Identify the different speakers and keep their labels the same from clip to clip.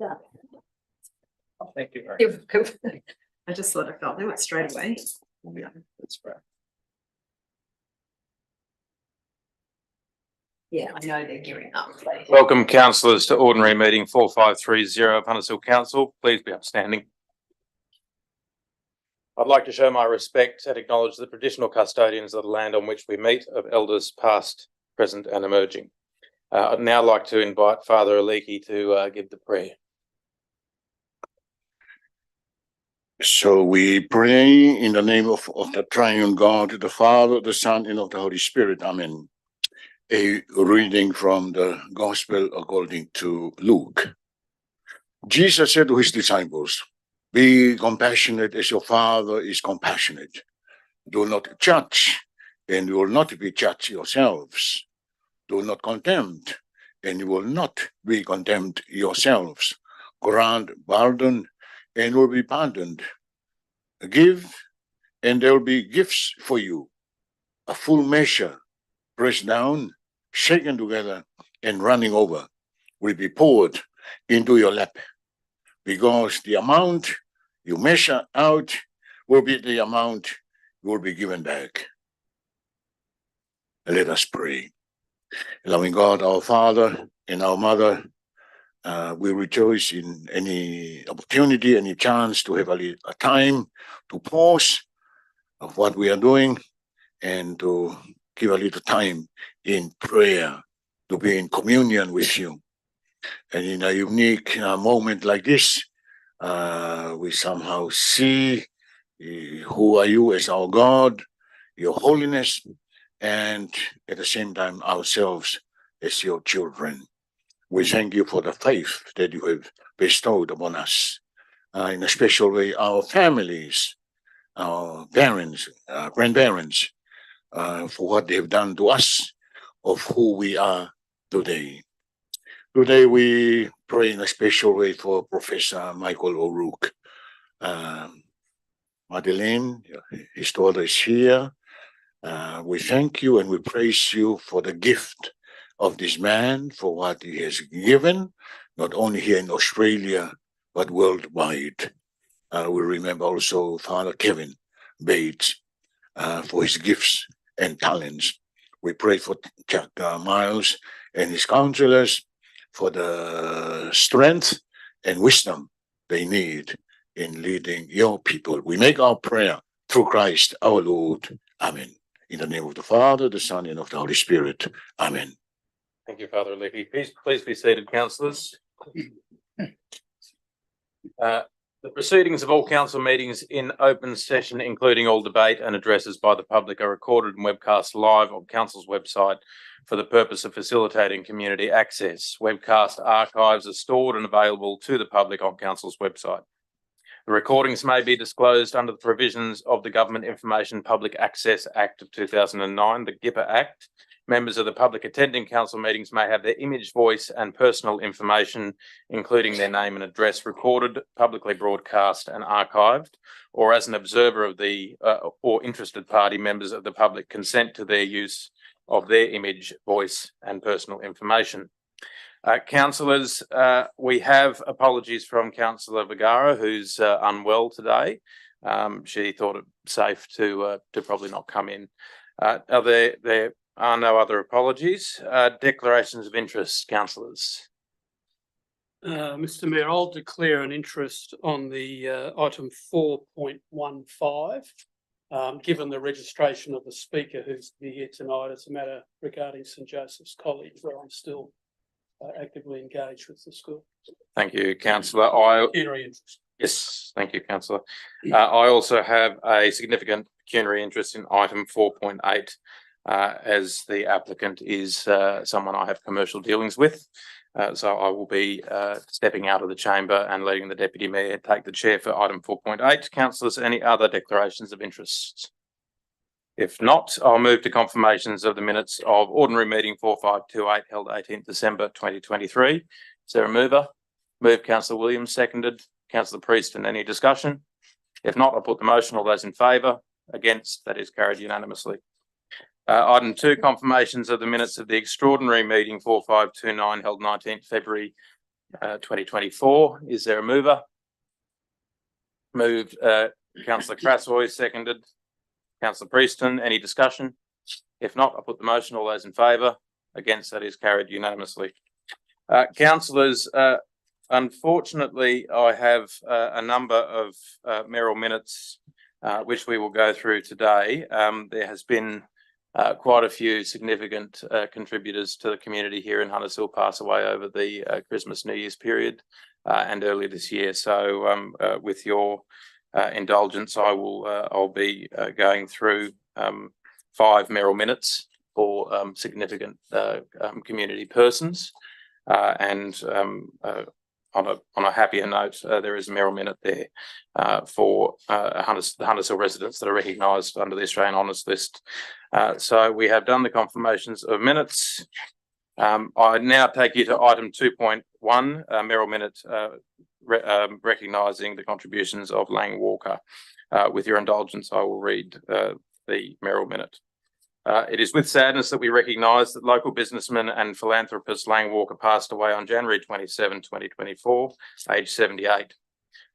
Speaker 1: Yeah.
Speaker 2: Oh, thank you very much.
Speaker 1: I just thought I felt they went straight away.
Speaker 2: Yeah, that's right.
Speaker 1: Yeah, I know they're gearing up.
Speaker 2: Welcome, councillors, to ordinary meeting 4530 of Hunters Hill Council. Please be upstanding. I'd like to show my respect and acknowledge the traditional custodians of the land on which we meet, of elders past, present and emerging. I'd now like to invite Father Aliki to give the prayer.
Speaker 3: So we pray in the name of the triune God, the Father, the Son, and of the Holy Spirit. Amen. A reading from the Gospel according to Luke. Jesus said to his disciples, "Be compassionate as your Father is compassionate. Do not judge, and you will not be judged yourselves. Do not condemn, and you will not be condemned yourselves. Grant pardon, and will be pardoned. Give, and there will be gifts for you. A full measure, pressed down, shaken together, and running over, will be poured into your lap. Because the amount you measure out will be the amount you will be given back." Let us pray. Loving God, our Father and our Mother, we rejoice in any opportunity, any chance to have a time to pause of what we are doing and to give a little time in prayer, to be in communion with you. And in a unique moment like this, we somehow see who are you as our God, your holiness, and at the same time ourselves as your children. We thank you for the faith that you have bestowed upon us. In a special way, our families, our parents, grandparents, for what they have done to us, of who we are today. Today we pray in a special way for Professor Michael O'Rourke. Madeleine, his daughter, is here. We thank you and we praise you for the gift of this man, for what he has given, not only here in Australia, but worldwide. We remember also Father Kevin Bates for his gifts and talents. We pray for Jack Miles and his counselors for the strength and wisdom they need in leading your people. We make our prayer through Christ our Lord. Amen. In the name of the Father, the Son, and of the Holy Spirit. Amen.
Speaker 2: Thank you, Father Aliki. Please be seated, councillors. The proceedings of all council meetings in open session, including all debate and addresses by the public, are recorded and webcast live on council's website for the purpose of facilitating community access. Webcast archives are stored and available to the public on council's website. The recordings may be disclosed under the provisions of the Government Information Public Access Act of 2009, the GIPA Act. Members of the public attending council meetings may have their image, voice and personal information, including their name and address, recorded, publicly broadcast and archived, or as an observer of the or interested party, members of the public consent to their use of their image, voice and personal information. Councillors, we have apologies from Councillor Vergara, who's unwell today. She thought it safe to probably not come in. There are no other apologies. Declarations of interest, councillors.
Speaker 4: Mr. Mayor, I'll declare an interest on the item 4.15. Given the registration of the speaker who's to be here tonight, it's a matter regarding St Joseph's College, where I'm still actively engaged with the school.
Speaker 2: Thank you, councillor.
Speaker 4: Pecuniary interest.
Speaker 2: Yes, thank you, councillor. I also have a significant pecuniary interest in item 4.8, as the applicant is someone I have commercial dealings with. So I will be stepping out of the chamber and letting the Deputy Mayor take the chair for item 4.8. Councillors, any other declarations of interest? If not, I'll move to confirmations of the minutes of ordinary meeting 4528 held 18th December 2023. Is there a mover? Move Councillor Williams, seconded. Councillor Prieston, any discussion? If not, I'll put the motion. All those in favour? Against? That is carried unanimously. Item 2, confirmations of the minutes of the extraordinary meeting 4529 held 19th February 2024. Is there a mover? Moved, councillor Crassoy, seconded. Councillor Prieston, any discussion? If not, I'll put the motion. All those in favour? Against, that is carried unanimously. Councillors, unfortunately, I have a number of mayoral minutes which we will go through today. There has been quite a few significant contributors to the community here in Hunters Hill pass away over the Christmas New Year's period and earlier this year. So with your indulgence, I'll be going through 5 mayoral minutes for significant community persons. And on a happier note, there is a mayoral minute there for the Hunters Hill residents that are recognised under the Australian Honours List. So we have done the confirmations of minutes. I now take you to item 2.1, mayoral minute recognising the contributions of Lang Walker. With your indulgence, I will read the mayoral minute. It is with sadness that we recognise that local businessman and philanthropist Lang Walker passed away on January 27, 2024, aged 78.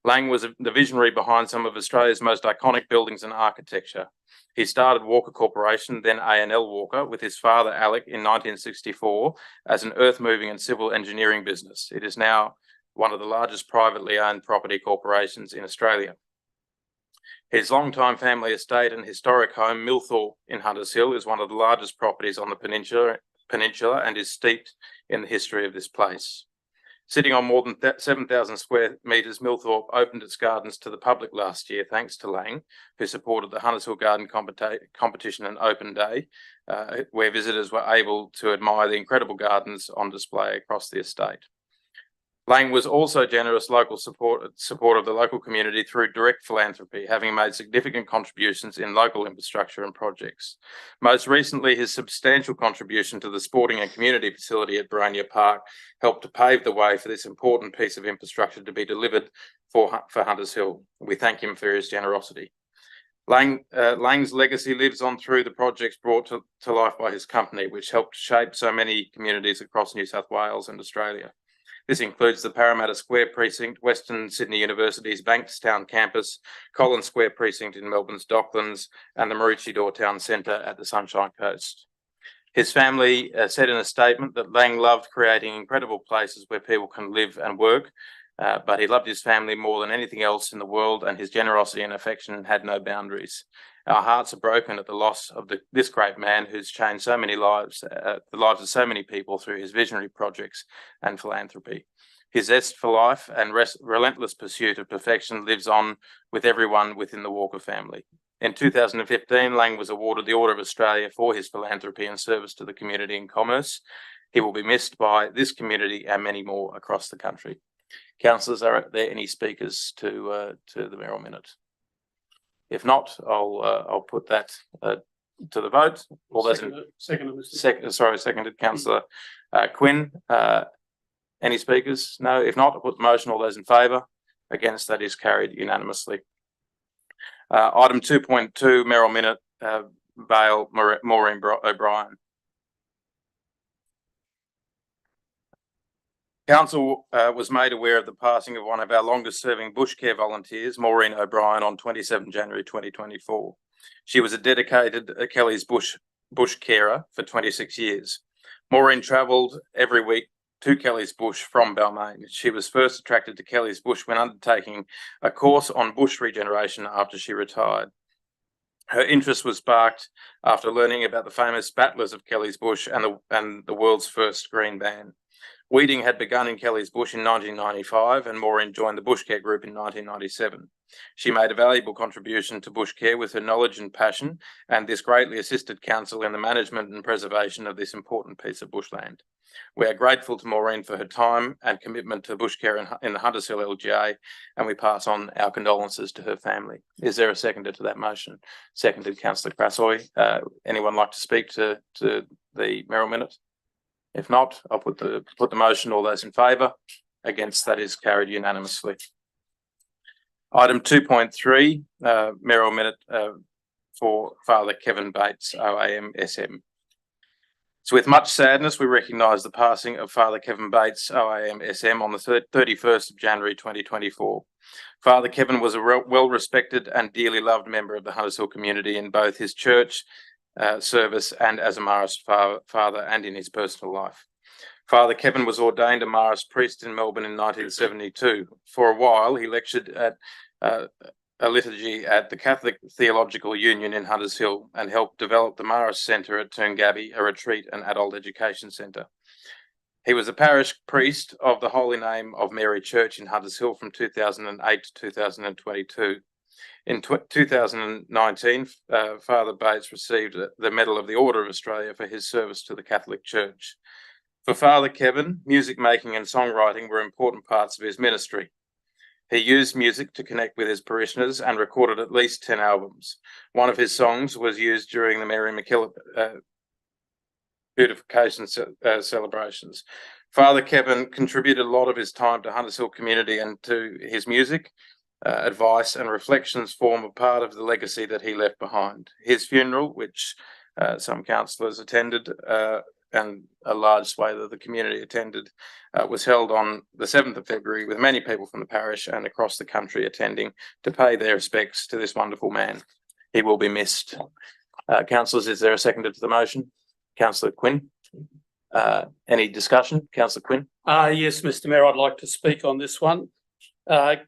Speaker 2: Lang was the visionary behind some of Australia's most iconic buildings and architecture. He started Walker Corporation, then A&L Walker, with his father Alec in 1964 as an earth-moving and civil engineering business. It is now one of the largest privately owned property corporations in Australia. His longtime family estate and historic home, Millthorpe in Hunters Hill, is one of the largest properties on the peninsula and is steeped in the history of this place. Sitting on more than 7,000 square metres, Millthorpe opened its gardens to the public last year, thanks to Lang, who supported the Hunters Hill Garden Competition and Open Day, where visitors were able to admire the incredible gardens on display across the estate. Lang was also generous local support of the local community through direct philanthropy, having made significant contributions in local infrastructure and projects. Most recently, his substantial contribution to the sporting and community facility at Boronia Park helped to pave the way for this important piece of infrastructure to be delivered for Hunters Hill. We thank him for his generosity. Lang's legacy lives on through the projects brought to life by his company, which helped shape so many communities across New South Wales and Australia. This includes the Parramatta Square Precinct, Western Sydney University's Bankstown campus, Collins Square Precinct in Melbourne's Docklands, and the Maroochydore Town Centre at the Sunshine Coast. His family said in a statement that Lang loved creating incredible places where people can live and work, but he loved his family more than anything else in the world, and his generosity and affection had no boundaries. Our hearts are broken at the loss of this great man who's changed so many lives, the lives of so many people through his visionary projects and philanthropy. His zest for life and relentless pursuit of perfection lives on with everyone within the Walker family. In 2015, Lang was awarded the Order of Australia for his philanthropy and service to the community and commerce. He will be missed by this community and many more across the country. Councillors, are there any speakers to the mayoral minute? If not, I'll put that to the vote. All those seconded, Councillor Quinn. Any speakers? No. If not, I'll put the motion. All those in favour? Against, that is carried unanimously. Item 2.2, mayoral minute, Vale Maureen O'Brien. Council was made aware of the passing of one of our longest serving bush care volunteers, Maureen O'Brien, on 27 January 2024. She was a dedicated Kelly's bush carer for 26 years. Maureen travelled every week to Kelly's Bush from Balmain. She was first attracted to Kelly's Bush when undertaking a course on bush regeneration after she retired. Her interest was sparked after learning about the famous battlers of Kelly's Bush and the world's first green ban. Weeding had begun in Kelly's Bush in 1995 and Maureen joined the Bush Care Group in 1997. She made a valuable contribution to bush care with her knowledge and passion, and this greatly assisted Council in the management and preservation of this important piece of bushland. We are grateful to Maureen for her time and commitment to bush care in the Hunters Hill LGA, and we pass on our condolences to her family. Is there a seconder to that motion? Seconded, Councillor Crassoy. Anyone like to speak to the mayoral minute? If not, I'll put the motion. All those in favour? Against, that is carried unanimously. Item 2.3, mayoral minute for Father Kevin Bates, OAM SM. So with much sadness, we recognise the passing of Father Kevin Bates, OAM SM, on the 31st of January 2024. Father Kevin was a well-respected and dearly loved member of the Hunters Hill community in both his church service and as a Marist father and in his personal life. Father Kevin was ordained a Marist priest in Melbourne in 1972. For a while, he lectured at a liturgy at the Catholic Theological Union in Hunters Hill and helped develop the Marist Centre at Toongabbie, a retreat and adult education centre. He was a parish priest of the Holy Name of Mary Church in Hunters Hill from 2008 to 2022. In 2019, Father Bates received the Medal of the Order of Australia for his service to the Catholic Church. For Father Kevin, music making and songwriting were important parts of his ministry. He used music to connect with his parishioners and recorded at least 10 albums. One of his songs was used during the Mary MacKillop beautification celebrations. Father Kevin contributed a lot of his time to Hunters Hill community, and to his music, advice and reflections form a part of the legacy that he left behind. His funeral, which some councillors attended and a large swathe of the community attended, was held on the 7th of February with many people from the parish and across the country attending to pay their respects to this wonderful man. He will be missed. Councillors, is there a seconder to the motion? Councillor Quinn. Any discussion? Councillor Quinn.
Speaker 4: Yes, Mr. Mayor, I'd like to speak on this one.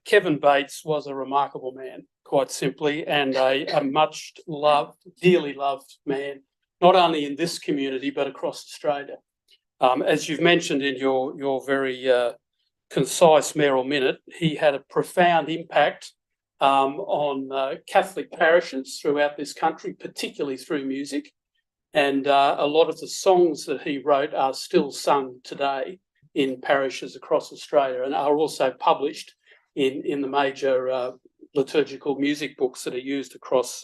Speaker 4: Kevin Bates was a remarkable man, quite simply, and a much loved, dearly loved man, not only in this community, but across Australia. As you've mentioned in your very concise mayoral minute, he had a profound impact on Catholic parishes throughout this country, particularly through music. And a lot of the songs that he wrote are still sung today in parishes across Australia and are also published in the major liturgical music books that are used across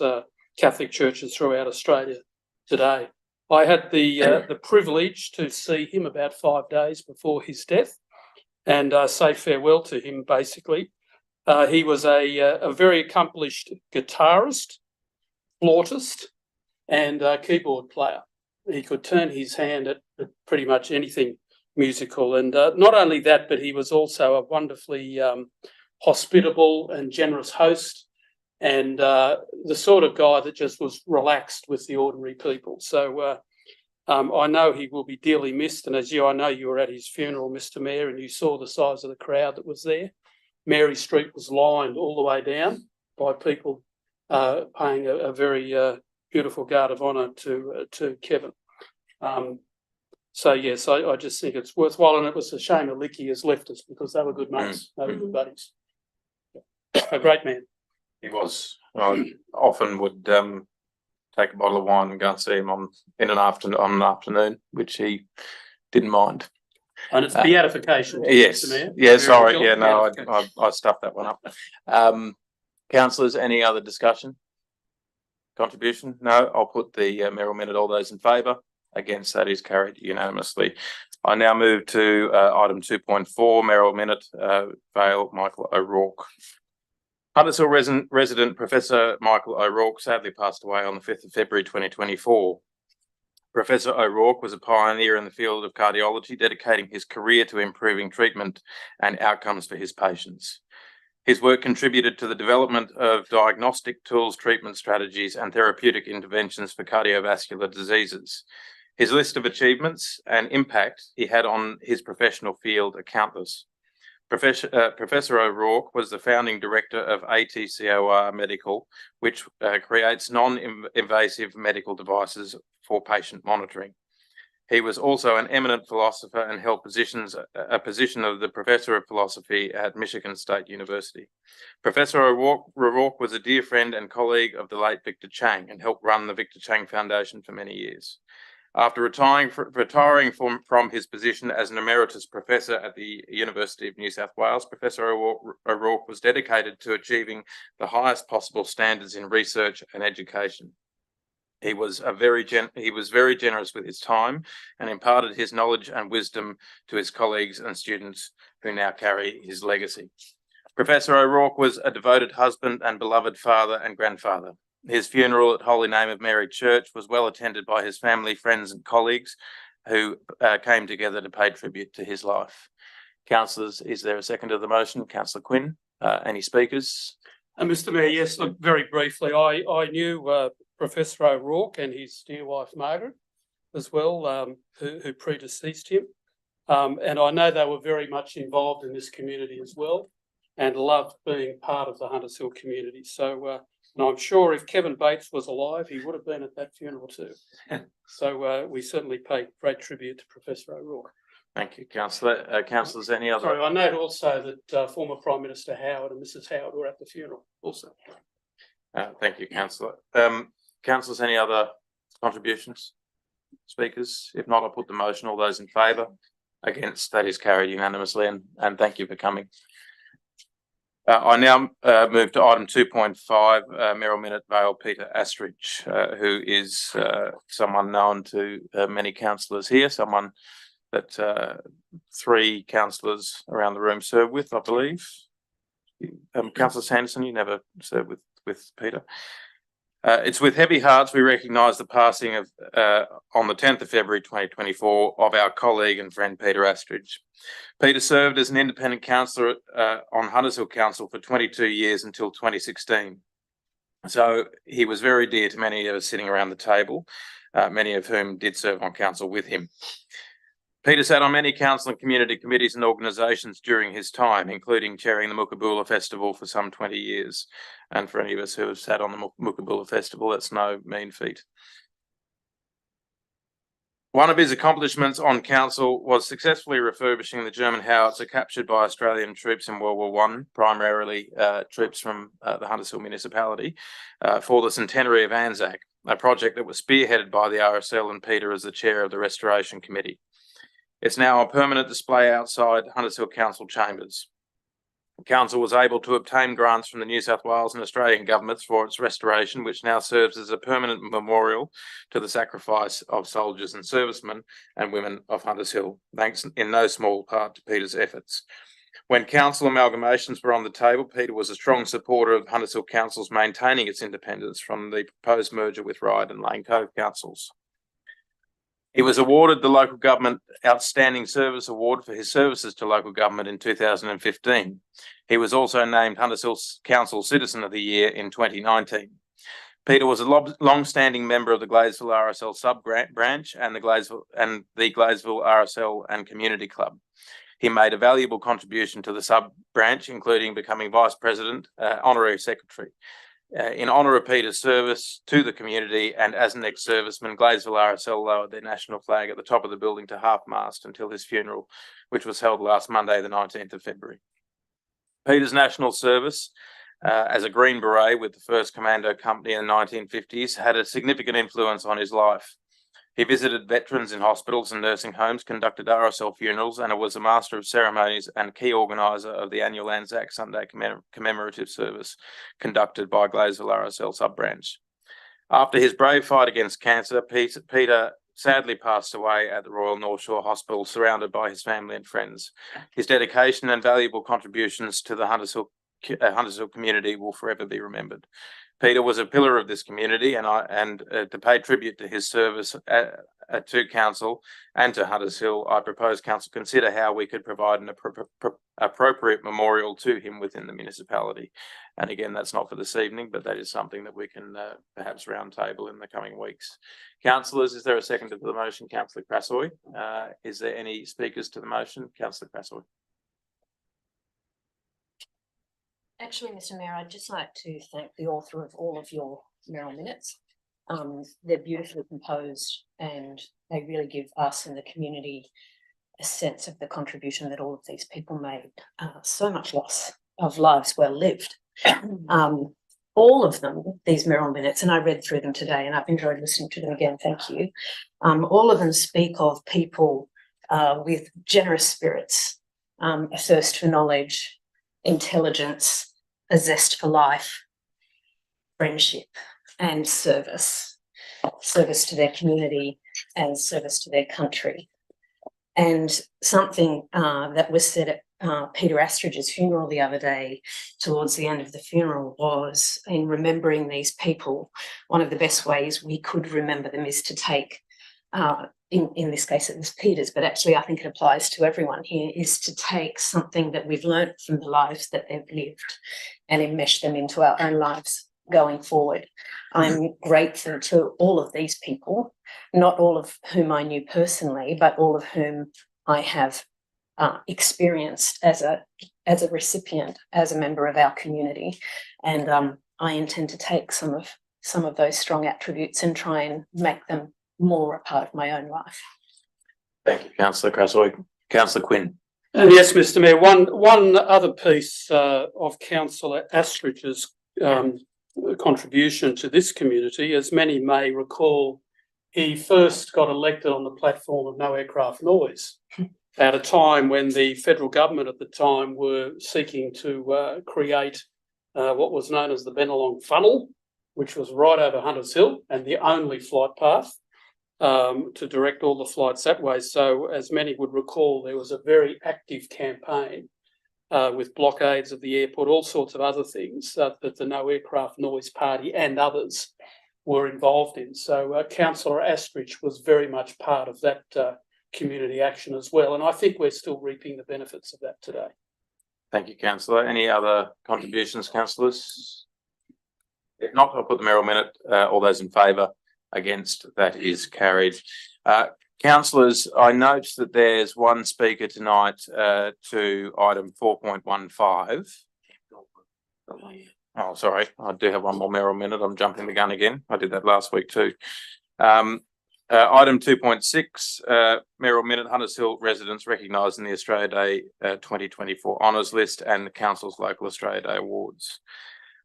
Speaker 4: Catholic churches throughout Australia today. I had the privilege to see him about 5 days before his death and say farewell to him, basically. He was a very accomplished guitarist, flautist, and keyboard player. He could turn his hand at pretty much anything musical. And not only that, but he was also a wonderfully hospitable and generous host, and the sort of guy that just was relaxed with the ordinary people. So I know he will be dearly missed. And I know you were at his funeral, Mr. Mayor, and you saw the size of the crowd that was there. Mary Street was lined all the way down by people paying a very beautiful guard of honour to Kevin. So yes, I just think it's worthwhile, and it was a shame Licky has left us because they were good mates, they were good buddies. A great man.
Speaker 2: He was. I often would take a bottle of wine and go and see him on an afternoon, which he didn't mind.
Speaker 4: And it's beatification.
Speaker 2: Yes.
Speaker 4: Mr. Mayor.
Speaker 2: Yeah. Sorry. Yeah. No, I stuffed that one up. Councillors, any other discussion? Contribution? No. I'll put the mayoral minute. All those in favour? Against, that is carried unanimously. I now move to item 2.4, mayoral minute. Vale Michael O'Rourke. Hunters Hill resident Professor Michael O'Rourke sadly passed away on the 5th of February 2024. Professor O'Rourke was a pioneer in the field of cardiology, dedicating his career to improving treatment and outcomes for his patients. His work contributed to the development of diagnostic tools, treatment strategies, and therapeutic interventions for cardiovascular diseases. His list of achievements and impact he had on his professional field are countless. Professor O'Rourke was the founding director of ATCOR Medical, which creates non-invasive medical devices for patient monitoring. He was also an eminent philosopher and held a position of the Professor of Philosophy at Michigan State University. Professor O'Rourke was a dear friend and colleague of the late Victor Chang and helped run the Victor Chang Foundation for many years. After retiring from his position as an emeritus professor at the University of New South Wales, Professor O'Rourke was dedicated to achieving the highest possible standards in research and education. He was very generous with his time and imparted his knowledge and wisdom to his colleagues and students who now carry his legacy. Professor O'Rourke was a devoted husband and beloved father and grandfather. His funeral at Holy Name of Mary Church was well attended by his family, friends and colleagues who came together to pay tribute to his life. Councillors, is there a second to the motion? Councillor Quinn, any speakers?
Speaker 4: Mr Mayor, yes, look, very briefly, I knew Professor O'Rourke and his dear wife Margaret as well, who predeceased him. And I know they were very much involved in this community as well and loved being part of the Hunters Hill community. So, and I'm sure if Kevin Bates was alive, he would have been at that funeral too. So we certainly pay great tribute to Professor O'Rourke.
Speaker 2: Thank you, Councillor. Councillors, any other?
Speaker 4: Sorry, I note also that former Prime Minister Howard and Mrs Howard were at the funeral also.
Speaker 2: Thank you, Councillor. Councillors, any other contributions? Speakers? If not, I'll put the motion. All those in favour? Against? That is carried unanimously, and thank you for coming. I now move to item 2.5, Merrill Minute Vale Peter Astridge, who is someone known to many councillors here, someone that 3 councillors around the room serve with, I believe. Councillor Sanderson, you never served with Peter. It's with heavy hearts we recognise the passing of, on the 10th of February 2024, of our colleague and friend Peter Astridge. Peter served as an independent councillor on Hunters Hill Council for 22 years until 2016. So he was very dear to many of us sitting around the table, many of whom did serve on council with him. Peter sat on many council and community committees and organisations during his time, including chairing the Mookaboola Festival for some 20 years. And for any of us who have sat on the Mookaboola Festival, that's no mean feat. One of his accomplishments on council was successfully refurbishing the German howitzer captured by Australian troops in World War I, primarily troops from the Hunters Hill municipality, for the centenary of Anzac, a project that was spearheaded by the RSL and Peter as the chair of the Restoration Committee. It's now a permanent display outside Hunters Hill Council chambers. The council was able to obtain grants from the New South Wales and Australian governments for its restoration, which now serves as a permanent memorial to the sacrifice of soldiers and servicemen and women of Hunters Hill, thanks in no small part to Peter's efforts. When council amalgamations were on the table, Peter was a strong supporter of Hunters Hill Council's maintaining its independence from the proposed merger with Ryde and Lane Cove councils. He was awarded the Local Government Outstanding Service Award for his services to local government in 2015. He was also named Hunters Hill Council Citizen of the Year in 2019. Peter was a long-standing member of the Gladesville RSL sub-branch and the Gladesville RSL and Community Club. He made a valuable contribution to the sub-branch, including becoming Vice President, Honorary Secretary. In honour of Peter's service to the community and as an ex-serviceman, Gladesville RSL lowered their national flag at the top of the building to half-mast until his funeral, which was held last Monday, the 19th of February. Peter's national service as a Green Beret with the 1st Commando Company in the 1950s had a significant influence on his life. He visited veterans in hospitals and nursing homes, conducted RSL funerals, and was a master of ceremonies and key organiser of the annual Anzac Sunday commemorative service conducted by Gladesville RSL sub-branch. After his brave fight against cancer, Peter sadly passed away at the Royal North Shore Hospital, surrounded by his family and friends. His dedication and valuable contributions to the Hunters Hill community will forever be remembered. Peter was a pillar of this community, and to pay tribute to his service to council and to Hunters Hill, I propose council consider how we could provide an appropriate memorial to him within the municipality. And again, that's not for this evening, but that is something that we can perhaps round table in the coming weeks. Councillors, is there a second to the motion? Councillor Crassoy. Is there any speakers to the motion? Councillor Crassoy.
Speaker 5: Actually, Mr. Mayor, I'd just like to thank the author of all of your Merrill Minutes. They're beautifully composed and they really give us and the community a sense of the contribution that all of these people made. So much loss of lives well lived. All of them, these Merrill Minutes, and I read through them today and I've enjoyed listening to them again, thank you. All of them speak of people with generous spirits, a thirst for knowledge, intelligence, a zest for life, friendship and service to their community and service to their country. And something that was said Peter Astridge's funeral the other day, towards the end of the funeral, was in remembering these people. One of the best ways we could remember them is to take, in this case it was Peter's, but actually I think it applies to everyone here, is to take something that we've learnt from the lives that they've lived and enmesh them into our own lives going forward. I'm grateful to all of these people, not all of whom I knew personally, but all of whom I have experienced as a recipient, as a member of our community, and I intend to take some of those strong attributes and try and make them more a part of my own life.
Speaker 2: Thank you, Councillor Crasoy. Councillor Quinn.
Speaker 4: Yes, Mr Mayor, one other piece of Councillor Astridge's contribution to this community, as many may recall, he first got elected on the platform of no aircraft noise at a time when the federal government at the time were seeking to create what was known as the Bennelong Funnel, which was right over Hunters Hill and the only flight path to direct all the flights that way. So as many would recall, there was a very active campaign with blockades of the airport, all sorts of other things that the No Aircraft Noise Party and others were involved in. So Councillor Astridge was very much part of that community action as well. And I think we're still reaping the benefits of that today.
Speaker 2: Thank you, Councillor. Any other contributions, councillors? If not, I'll put the mayoral minute. All those in favour? Against? That is carried. Councillors, I note that there's one speaker tonight to item 4.15. Oh, sorry. I do have one more mayoral minute. I'm jumping the gun again. I did that last week too. Item 2.6, mayoral minute, Hunters Hill residents recognised in the Australia Day 2024 honours list and the Council's Local Australia Day Awards.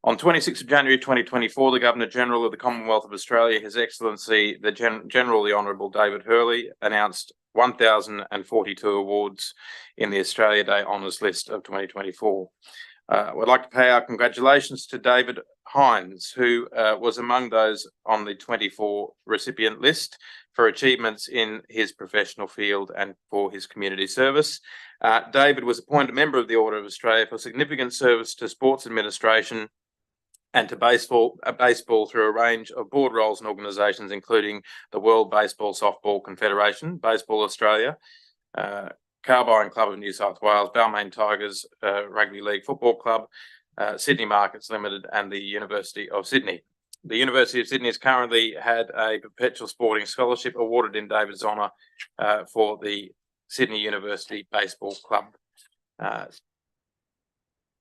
Speaker 2: On 26th of January 2024, the Governor-General of the Commonwealth of Australia, His Excellency the General the Honourable David Hurley, announced 1,042 awards in the Australia Day honours list of 2024. We'd like to pay our congratulations to David Hines, who was among those on the 24 recipient list for achievements in his professional field and for his community service. David was appointed a member of the Order of Australia for significant service to sports administration and to baseball through a range of board roles and organisations, including the World Baseball Softball Confederation, Baseball Australia, Carbine Club of New South Wales, Balmain Tigers Rugby League Football Club, Sydney Markets Limited, and the University of Sydney. The University of Sydney has currently had a perpetual sporting scholarship awarded in David's honour for the Sydney University Baseball Club.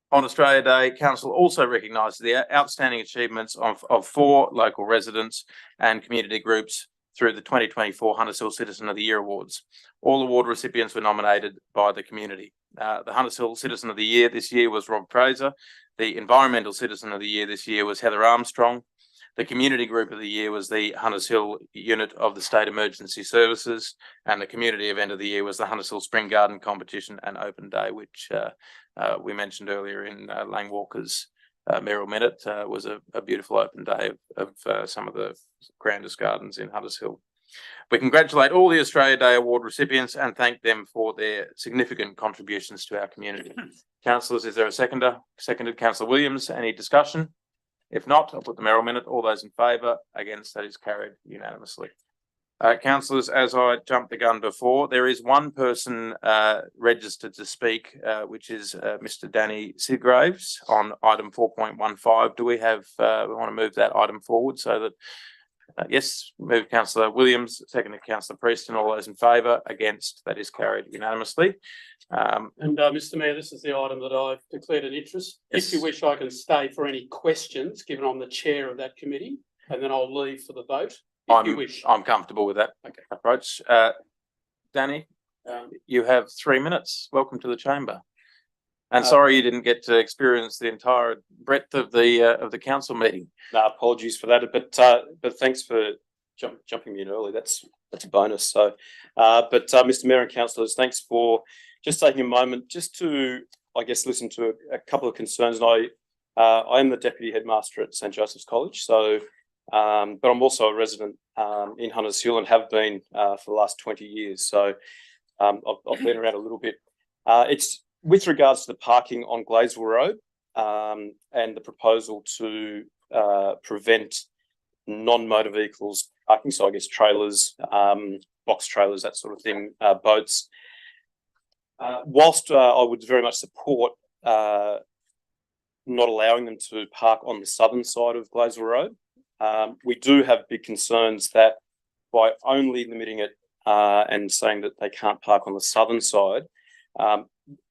Speaker 2: On Australia Day, Council also recognised the outstanding achievements of 4 local residents and community groups through the 2024 Hunters Hill Citizen of the Year Awards. All award recipients were nominated by the community. The Hunters Hill Citizen of the Year this year was Rob Fraser. The Environmental Citizen of the Year this year was Heather Armstrong. The Community Group of the Year was the Hunters Hill Unit of the State Emergency Services, and the Community Event of the Year was the Hunters Hill Spring Garden Competition and Open Day, which we mentioned earlier in Lang Walker's mayoral minute. Was a beautiful open day of some of the grandest gardens in Hunters Hill. We congratulate all the Australia Day Award recipients and thank them for their significant contributions to our community. Councillors, is there a seconder? Seconded, Councillor Williams. Any discussion? If not, I'll put the mayoral minute. All those in favour? Against? That is carried unanimously. Councillors, as I jumped the gun before, there is one person registered to speak, which is Mr. Danny Seagraves on item 4.15. Do we have, we want to move that item forward so that, yes, move Councillor Williams, seconded Councillor Preston. All those in favour? Against? That is carried unanimously.
Speaker 4: Mr Mayor, this is the item that I've declared an interest.
Speaker 2: Yes.
Speaker 4: If you wish, I can stay for any questions, given I'm the chair of that committee, and then I'll leave for the vote. If you wish.
Speaker 2: I'm comfortable with that approach. Danny, you have 3 minutes. Welcome to the chamber. And sorry you didn't get to experience the entire breadth of the council meeting.
Speaker 6: No, apologies for that, but thanks for jumping in early. That's a bonus. So, Mr. Mayor and councillors, thanks for just taking a moment just to, I guess, listen to a couple of concerns. And I am the deputy headmaster at St Joseph's College, so but I'm also a resident in Hunters Hill and have been for the last 20 years. So I've been around a little bit. with regards to the parking on Gladesville Road, and the proposal to prevent non-motor vehicles parking, so I guess trailers, box trailers, that sort of thing, boats. Whilst I would very much support not allowing them to park on the southern side of Gladesville Road, we do have big concerns that by only limiting it and saying that they can't park on the southern side,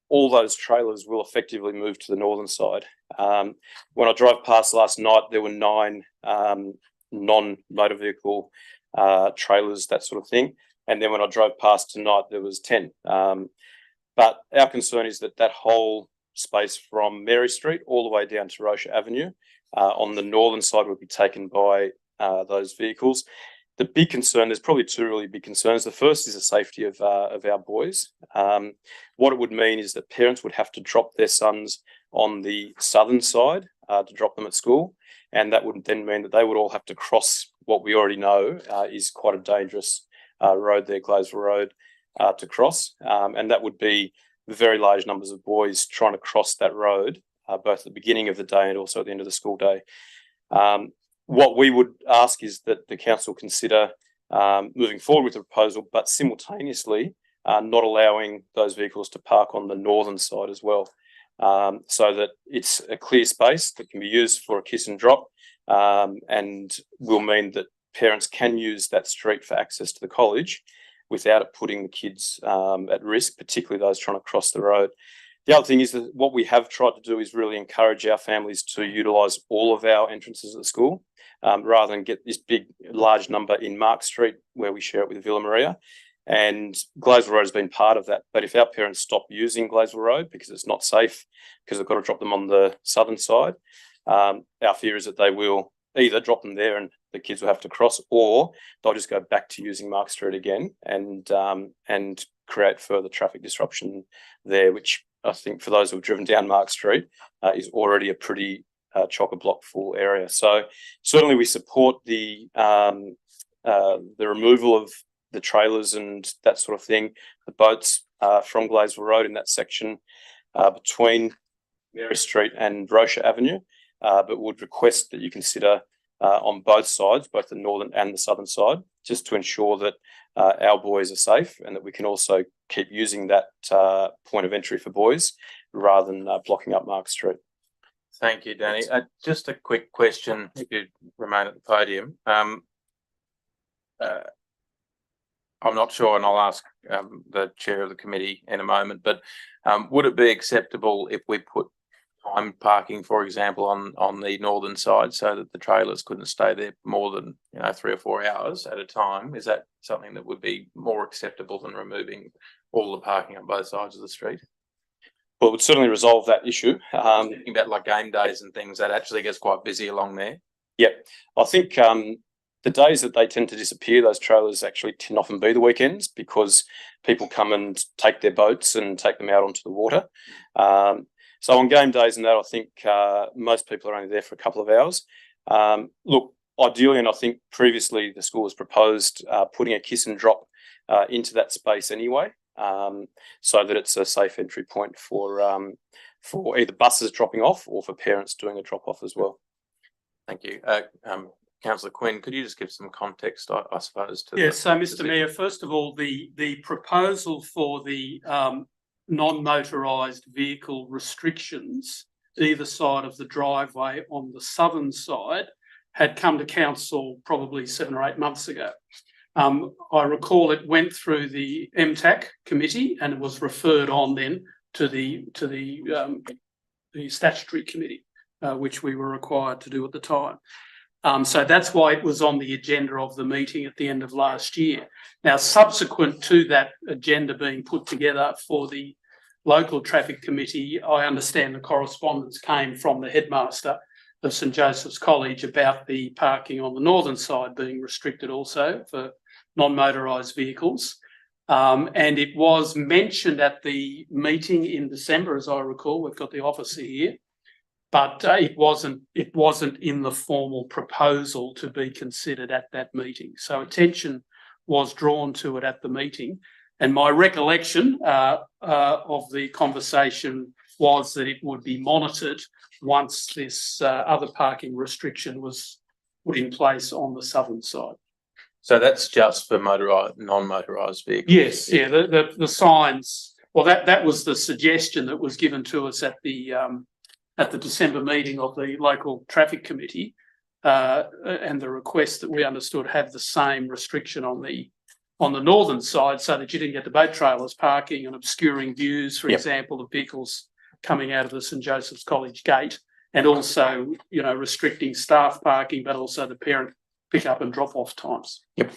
Speaker 6: all those trailers will effectively move to the northern side. When I drove past last night, there were 9 non-motor vehicle trailers, that sort of thing. And then when I drove past tonight, there was 10. But our concern is that that whole space from Mary Street all the way down to Rocha Avenue on the northern side would be taken by those vehicles. The big concern, there's probably 2 really big concerns. The first is the safety of our boys. What it would mean is that parents would have to drop their sons on the southern side to drop them at school. And that would then mean that they would all have to cross what we already know is quite a dangerous road there, Gladesville Road, to cross. And that would be very large numbers of boys trying to cross that road, both at the beginning of the day and also at the end of the school day. What we would ask is that the council consider moving forward with the proposal, but simultaneously not allowing those vehicles to park on the northern side as well, so that it's a clear space that can be used for a kiss and drop, and will mean that parents can use that street for access to the college without it putting the kids at risk, particularly those trying to cross the road. The other thing is that what we have tried to do is really encourage our families to utilise all of our entrances at the school, rather than get this big, large number in Mark Street where we share it with Villa Maria. And Gladesville Road has been part of that. But if our parents stop using Gladesville Road because it's not safe, because they've got to drop them on the southern side, our fear is that they will either drop them there and the kids will have to cross, or they'll just go back to using Mark Street again and create further traffic disruption there, which I think for those who've driven down Mark Street is already a pretty chock-a-block full area. So certainly we support the removal of the trailers and that sort of thing, the boats from Gladesville Road in that section between Mary Street and Rocha Avenue, but would request that you consider on both sides, both the northern and the southern side, just to ensure that our boys are safe and that we can also keep using that point of entry for boys rather than blocking up Mark Street.
Speaker 2: Thank you, Danny. Just a quick question, if you remain at the podium. I'm not sure, and I'll ask the chair of the committee in a moment, but would it be acceptable if we put time parking, for example, on the northern side so that the trailers couldn't stay there more than 3 or 4 hours at a time? Is that something that would be more acceptable than removing all the parking on both sides of the street?
Speaker 6: Well, it would certainly resolve that issue.
Speaker 2: Thinking about like game days and things, that actually gets quite busy along there.
Speaker 6: Yep. I think the days that they tend to disappear, those trailers actually tend often be the weekends, because people come and take their boats and take them out onto the water. So on game days and that, I think most people are only there for a couple of hours. Look, ideally, and I think previously the school has proposed putting a kiss and drop into that space anyway, so that it's a safe entry point for either buses dropping off or for parents doing a drop off as well.
Speaker 2: Thank you. Councillor Quinn, could you just give some context, I suppose? To
Speaker 4: yes, so Mr Mayor, first of all, the proposal for the non-motorised vehicle restrictions either side of the driveway on the southern side had come to council probably 7 or 8 months ago. I recall it went through the MTAC committee and it was referred on then to the statutory committee, which we were required to do at the time. So that's why it was on the agenda of the meeting at the end of last year. Now, subsequent to that agenda being put together for the local traffic committee, I understand the correspondence came from the headmaster of St Joseph's College about the parking on the northern side being restricted also for non-motorised vehicles. And it was mentioned at the meeting in December, as I recall. We've got the officer here. But it wasn't in the formal proposal to be considered at that meeting. So attention was drawn to it at the meeting. And my recollection of the conversation was that it would be monitored once this other parking restriction was put in place on the southern side.
Speaker 2: So that's just for motorised, non-motorised vehicles?
Speaker 4: Yes, yeah, the signs, well, that was the suggestion that was given to us at the December meeting of the local traffic committee, and the request that we understood have the same restriction on the northern side, so that you didn't get the boat trailers parking and obscuring views, for example, of vehicles coming out of the St Joseph's College gate, and also, you know, restricting staff parking, but also the parent pick up and drop off times.
Speaker 2: Yep.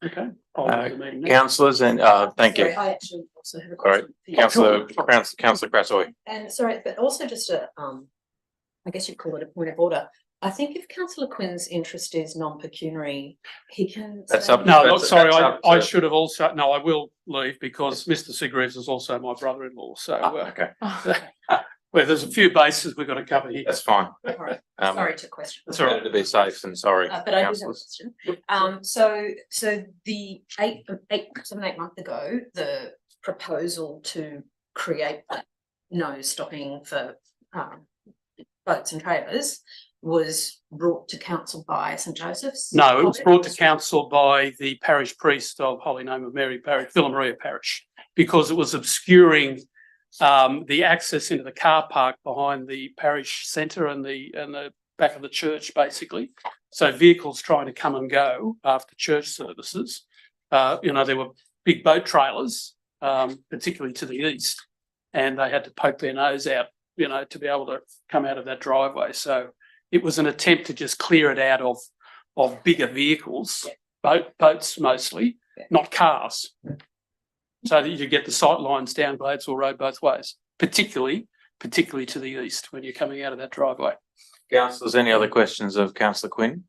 Speaker 4: Okay. I'll leave the meeting now.
Speaker 2: Councillors, and thank you.
Speaker 5: Sorry, I actually also have a
Speaker 2: All right,
Speaker 5: question. for you.
Speaker 2: Councillor Crassoy.
Speaker 5: And sorry, but also just I guess you'd call it a point of order. I think if councillor Quinn's interest is non-pecuniary, he can.
Speaker 2: That's
Speaker 5: say-
Speaker 2: up-
Speaker 4: No,
Speaker 2: That's-
Speaker 4: look, sorry,
Speaker 2: that's up
Speaker 4: I
Speaker 2: to-
Speaker 4: should have also, no, I will leave because Mr. Sigreaves is also my brother-in-law, so
Speaker 2: Okay,
Speaker 4: well, there's a few bases we've got to cover here.
Speaker 2: that's fine.
Speaker 5: All right,
Speaker 2: Um,
Speaker 5: sorry to question.
Speaker 2: It's better to be safe than sorry.
Speaker 5: But I do have a
Speaker 2: councillors.
Speaker 5: question. So the 7-8 months ago, the proposal to create no stopping for boats and trailers was brought to council by St Joseph's?
Speaker 4: No, it was
Speaker 5: College?
Speaker 4: brought to council by the parish priest of Holy Name of Mary Parish, Villa Maria Parish, because it was obscuring the access into the car park behind the parish centre and the back of the church, basically. So vehicles trying to come and go after church services. You know, there were big boat trailers, particularly to the east, and they had to poke their nose out, you know, to be able to come out of that driveway. So it was an attempt to just clear it out of bigger vehicles, boats mostly, not cars, so that you get the sight lines down Gladesville Road both ways, particularly to the east when you're coming out of that driveway.
Speaker 2: Councillors, any other questions of Councillor Quinn?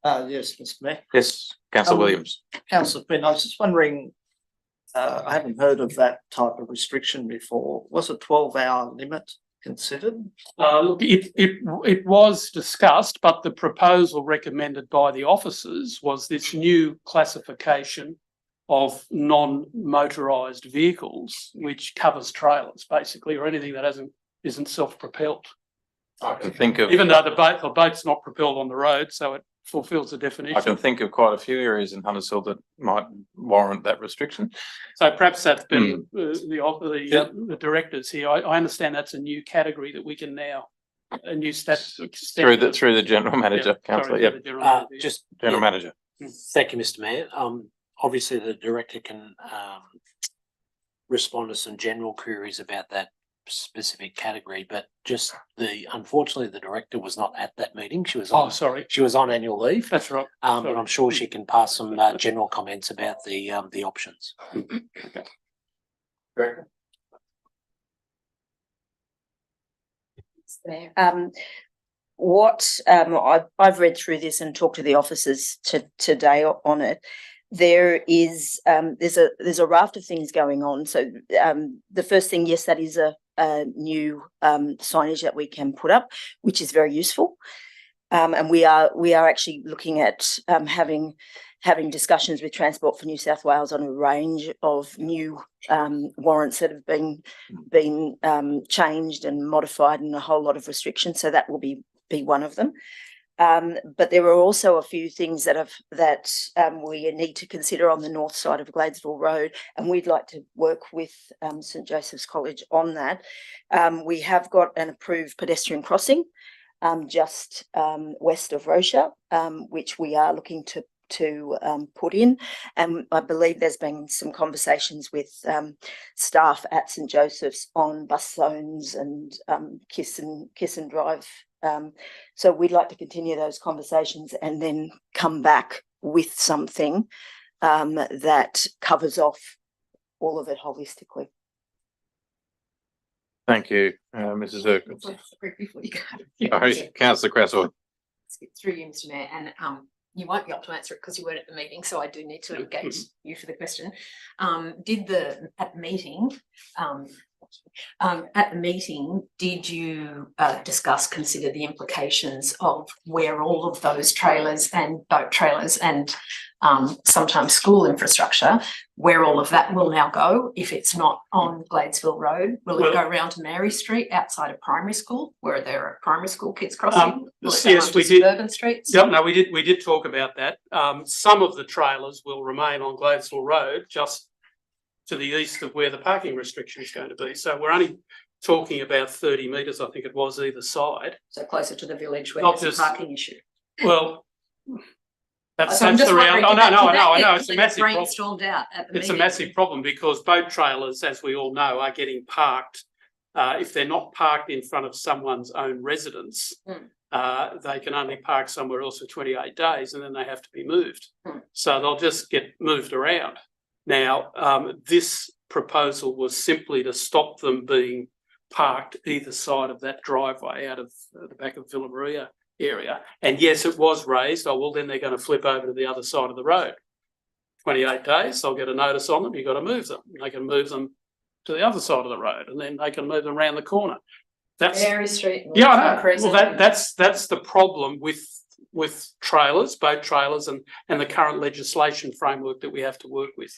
Speaker 7: Yes, Mr Mayor.
Speaker 2: Yes, Councillor Williams.
Speaker 7: Councillor Quinn, I was just wondering, I haven't heard of that type of restriction before. Was a 12-hour limit considered?
Speaker 4: Look, it was discussed, but the proposal recommended by the officers was this new classification of non-motorised vehicles, which covers trailers basically, or anything that isn't self-propelled.
Speaker 2: I can think of.
Speaker 4: Even though the boat's not propelled on the road, so it fulfills the definition.
Speaker 2: I can think of quite a few areas in Hunters Hill that might warrant that restriction.
Speaker 4: So perhaps that's been the directors here. I understand that's a new category that we can now, a new step
Speaker 2: Through the general manager, councillor. Yep,
Speaker 8: Just
Speaker 2: general manager.
Speaker 8: thank you, Mr Mayor. Obviously the director can respond to some general queries about that specific category, but just unfortunately the director was not at that meeting. She was on, she was on annual leave.
Speaker 4: That's right.
Speaker 8: But I'm sure she can pass some general comments about the options.
Speaker 2: Director.
Speaker 9: I've read through this and talked to the officers today on it. There's a raft of things going on. So the first thing, yes, that is a new signage that we can put up, which is very useful. And we are actually looking at having discussions with Transport for New South Wales on a range of new warrants that have been changed and modified, and a whole lot of restrictions. So that will be one of them. But there are also a few things that we need to consider on the north side of Gladesville Road, and we'd like to work with St Joseph's College on that. We have got an approved pedestrian crossing just west of Rocha, which we are looking to put in, and I believe there's been some conversations with staff at St Joseph's on bus zones and kiss and drive. So we'd like to continue those conversations and then come back with something that covers off all of it holistically.
Speaker 2: Thank you, Mrs. Erkins.
Speaker 1: Before you go.
Speaker 2: Sorry, Councillor Crassoy.
Speaker 1: Skip through you, Mr Mayor, and you won't be able to answer it because you weren't at the meeting, so I do need to engage you for the question. At the meeting,
Speaker 5: At the meeting, did you consider the implications of where all of those trailers and boat trailers and sometimes school infrastructure, where all of that will now go if it's not on Gladesville Road? Will it go round to Mary Street outside of primary school, where there are primary school kids crossing?
Speaker 4: Yes, we did.
Speaker 5: Suburban streets?
Speaker 4: Yep, no, we did talk about that. Some of the trailers will remain on Gladesville Road, just to the east of where the parking restriction is going to be. So we're only talking about 30 metres, I think it was, either side.
Speaker 5: So closer to the village where
Speaker 4: Not
Speaker 5: there's a
Speaker 4: just-
Speaker 5: parking issue.
Speaker 4: Well, that's
Speaker 5: So I'm just
Speaker 4: the reality.
Speaker 5: wondering
Speaker 4: Oh,
Speaker 5: if
Speaker 4: no,
Speaker 5: that-
Speaker 4: I know,
Speaker 5: if
Speaker 4: it's a
Speaker 5: it
Speaker 4: massive problem.
Speaker 5: brainstormed out at the
Speaker 4: It's a
Speaker 5: meeting.
Speaker 4: massive problem because boat trailers, as we all know, are getting parked. If they're not parked in front of someone's own residence, they can only park somewhere else for 28 days and then they have to be moved. So they'll just get moved around. Now, this proposal was simply to stop them being parked either side of that driveway out of the back of Villa Maria area. And yes, it was raised. Oh, well, then they're going to flip over to the other side of the road. 28 days, they'll get a notice on them. You've got to move them. They can move them to the other side of the road and then they can move them around the corner. That's
Speaker 5: Mary Street.
Speaker 4: yeah, I know. Well, that's the problem with trailers, boat trailers, and the current legislation framework that we have to work with.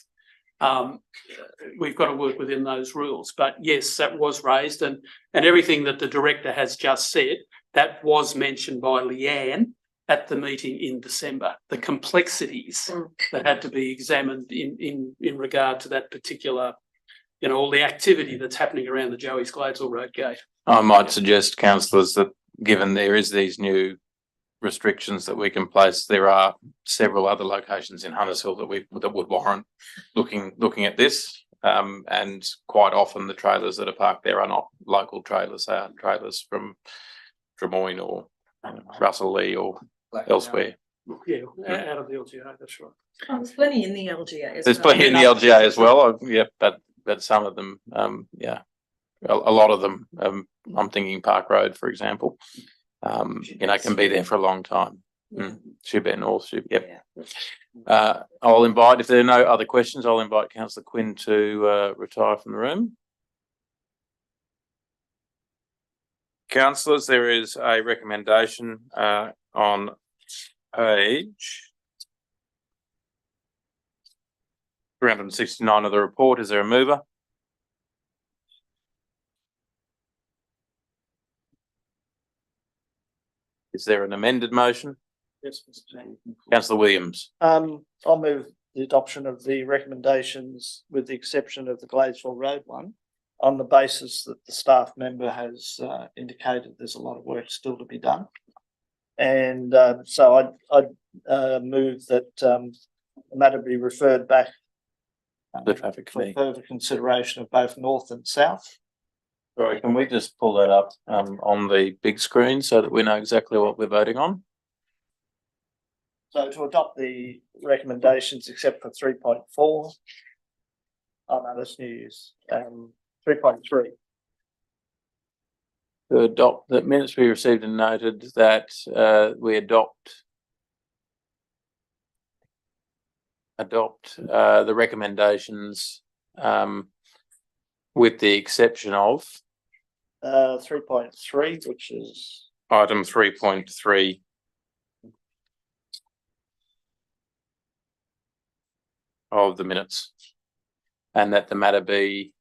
Speaker 4: We've got to work within those rules. But yes, that was raised, and everything that the director has just said, that was mentioned by Leanne at the meeting in December. The complexities that had to be examined in regard to that particular, all the activity that's happening around the Joey's Gladesville Road gate.
Speaker 2: I might suggest, councillors, that given there is these new restrictions that we can place, there are several other locations in Huntersville that would warrant looking at this. And quite often the trailers that are parked there are not local trailers; they are trailers from Drummoyne or Russell Lee or elsewhere.
Speaker 4: Yeah, out of the LGA, that's right.
Speaker 5: Oh, there's plenty in the LGA as
Speaker 2: There's
Speaker 5: well.
Speaker 2: plenty in the LGA as well. But some of them, a lot of them. I'm thinking Park Road, for example. Can be there for a long time. Shubet North, yep. I'll invite, if there are no other questions, I'll invite Councillor Quinn to retire from the room. Councillors, there is a recommendation on page 369 of the report. Is there a mover? Is there an amended motion?
Speaker 7: Yes, Mr. Chairman.
Speaker 2: Councillor Williams.
Speaker 7: I'll move the adoption of the recommendations with the exception of the Gladesville Road one, on the basis that the staff member has indicated there's a lot of work still to be done. And so I'd move that the matter be referred back
Speaker 2: The traffic
Speaker 7: for
Speaker 2: committee.
Speaker 7: further consideration of both north and south.
Speaker 2: Sorry, can we just pull that up on the big screen so that we know exactly what we're voting on?
Speaker 7: So to adopt the recommendations except for 3.4. Oh no, that's new use. 3.3.
Speaker 2: To adopt the minutes we received and noted that we adopt the recommendations with the exception of
Speaker 7: 3.3, which is
Speaker 2: item 3.3. Of the minutes, and that the matter be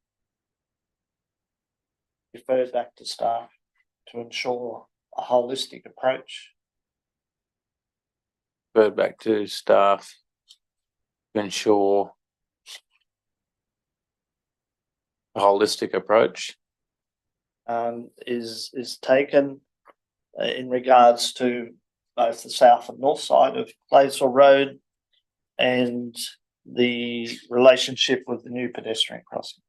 Speaker 7: referred back to staff to ensure a holistic approach.
Speaker 2: referred back to staff to ensure a holistic approach.
Speaker 7: Is taken in regards to both the south and north side of Gladesville Road and the relationship with the new pedestrian crossing.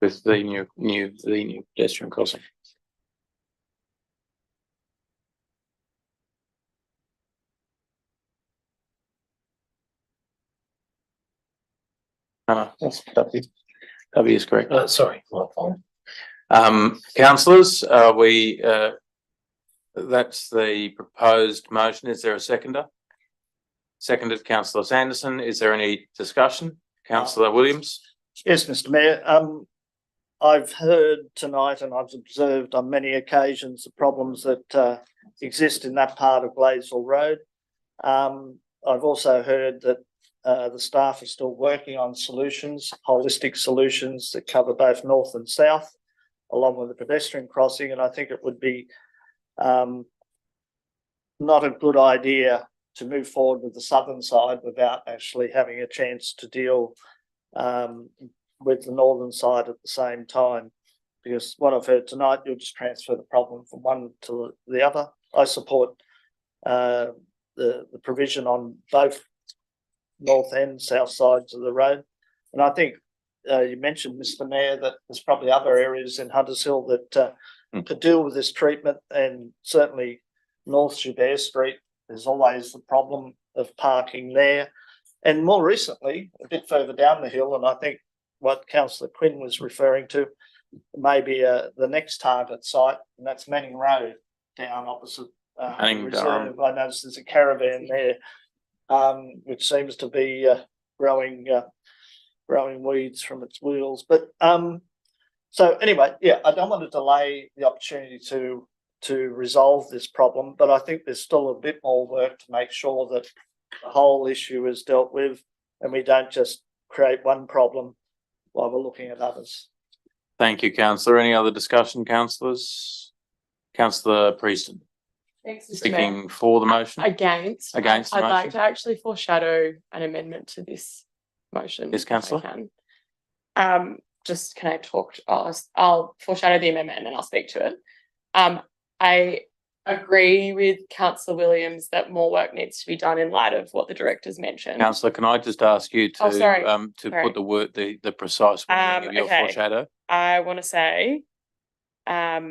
Speaker 2: With the new pedestrian crossing. That's W. W is correct.
Speaker 8: Sorry.
Speaker 2: Councillors, we That's the proposed motion. Is there a seconder? Seconded, councillor Sanderson. Is there any discussion? Councillor Williams?
Speaker 7: Yes, Mr Mayor. I've heard tonight and I've observed on many occasions the problems that exist in that part of Gladesville Road. I've also heard that the staff are still working on solutions, holistic solutions that cover both north and south, along with the pedestrian crossing. And I think it would be not a good idea to move forward with the southern side without actually having a chance to deal with the northern side at the same time. Because what I've heard tonight, you'll just transfer the problem from one to the other. I support the provision on both north and south sides of the road. And I think you mentioned, Mr Mayor, that there's probably other areas in Hunters Hill that could deal with this treatment, and certainly North Joubert Street, there's always the problem of parking there. And more recently, a bit further down the hill, and I think what Councillor Quinn was referring to, maybe the next target site, and that's Manning Road down opposite Reserve. I noticed there's a caravan there, which seems to be growing weeds from its wheels. But so anyway, yeah, I don't want to delay the opportunity to resolve this problem, but I think there's still a bit more work to make sure that the whole issue is dealt with and we don't just create one problem while we're looking at others.
Speaker 2: Thank you, councillor. Any other discussion, councillors? Councillor Prieston.
Speaker 10: Thanks, Mr. Mayor.
Speaker 2: Speaking for the motion.
Speaker 10: Against the
Speaker 2: I'd
Speaker 10: motion.
Speaker 2: like
Speaker 10: to actually foreshadow an amendment to this motion.
Speaker 2: Yes, councillor.
Speaker 10: Just can I talk? I'll foreshadow the amendment and then I'll speak to it. I agree with councillor Williams that more work needs to be done in light of what the director's mentioned.
Speaker 2: Councillor, can I just ask you to
Speaker 10: Sorry.
Speaker 2: put the word the precise wording of your foreshadow?
Speaker 10: I want to say that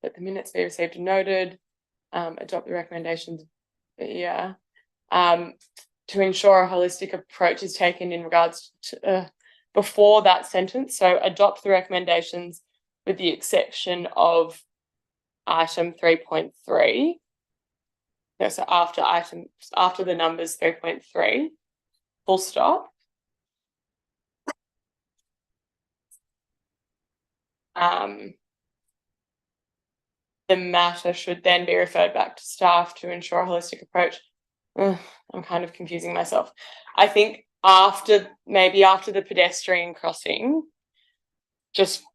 Speaker 10: the minutes be received and noted, adopt the recommendations, to ensure a holistic approach is taken in regards to before that sentence. So adopt the recommendations with the exception of item 3.3. No, so after the numbers 3.3, full stop. The matter should then be referred back to staff to ensure a holistic approach. I'm kind of confusing myself. I think after the pedestrian crossing,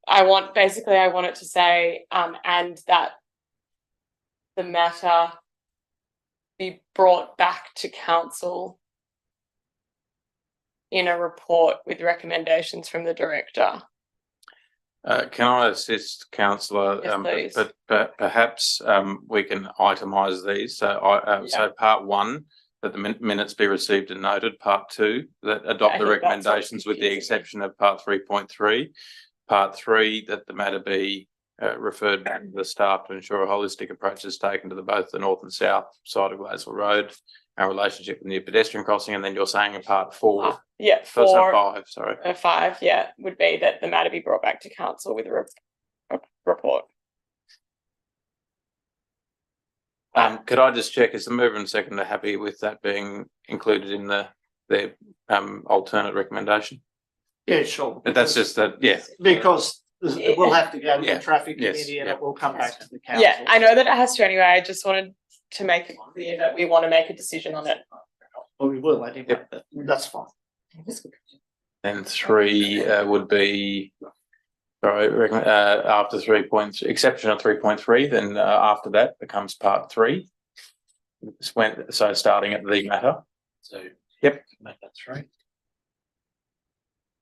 Speaker 10: I want it to say, and that the matter be brought back to council in a report with recommendations from the director.
Speaker 2: Can I assist, councillor?
Speaker 10: Yes, please.
Speaker 2: But perhaps we can itemise these. So part one, that the minutes be received and noted. Part two, that adopt the recommendations with the exception of part 3.3. Part three, that the matter be referred back to the staff to ensure a holistic approach is taken to both the north and south side of Gladesville Road, our relationship with the new pedestrian crossing, and then you're saying in part four. Five, sorry.
Speaker 10: 5, would be that the matter be brought back to council with a report.
Speaker 2: Could I just check, is the mover and seconder happy with that being included in their alternate recommendation?
Speaker 7: Yeah, sure.
Speaker 2: But that's just that, yeah.
Speaker 7: Because it will have to go to the traffic committee and it will come back to the council.
Speaker 10: Yeah, I know that it has to anyway. I just wanted to make it clear that we want to make a decision on it.
Speaker 7: Well, we will anyway, but that's fine.
Speaker 2: Then 3 would be, sorry, after 3.3, exception of 3.3, then after that becomes part 3. So starting at the matter.
Speaker 8: So
Speaker 2: yep,
Speaker 8: make that 3.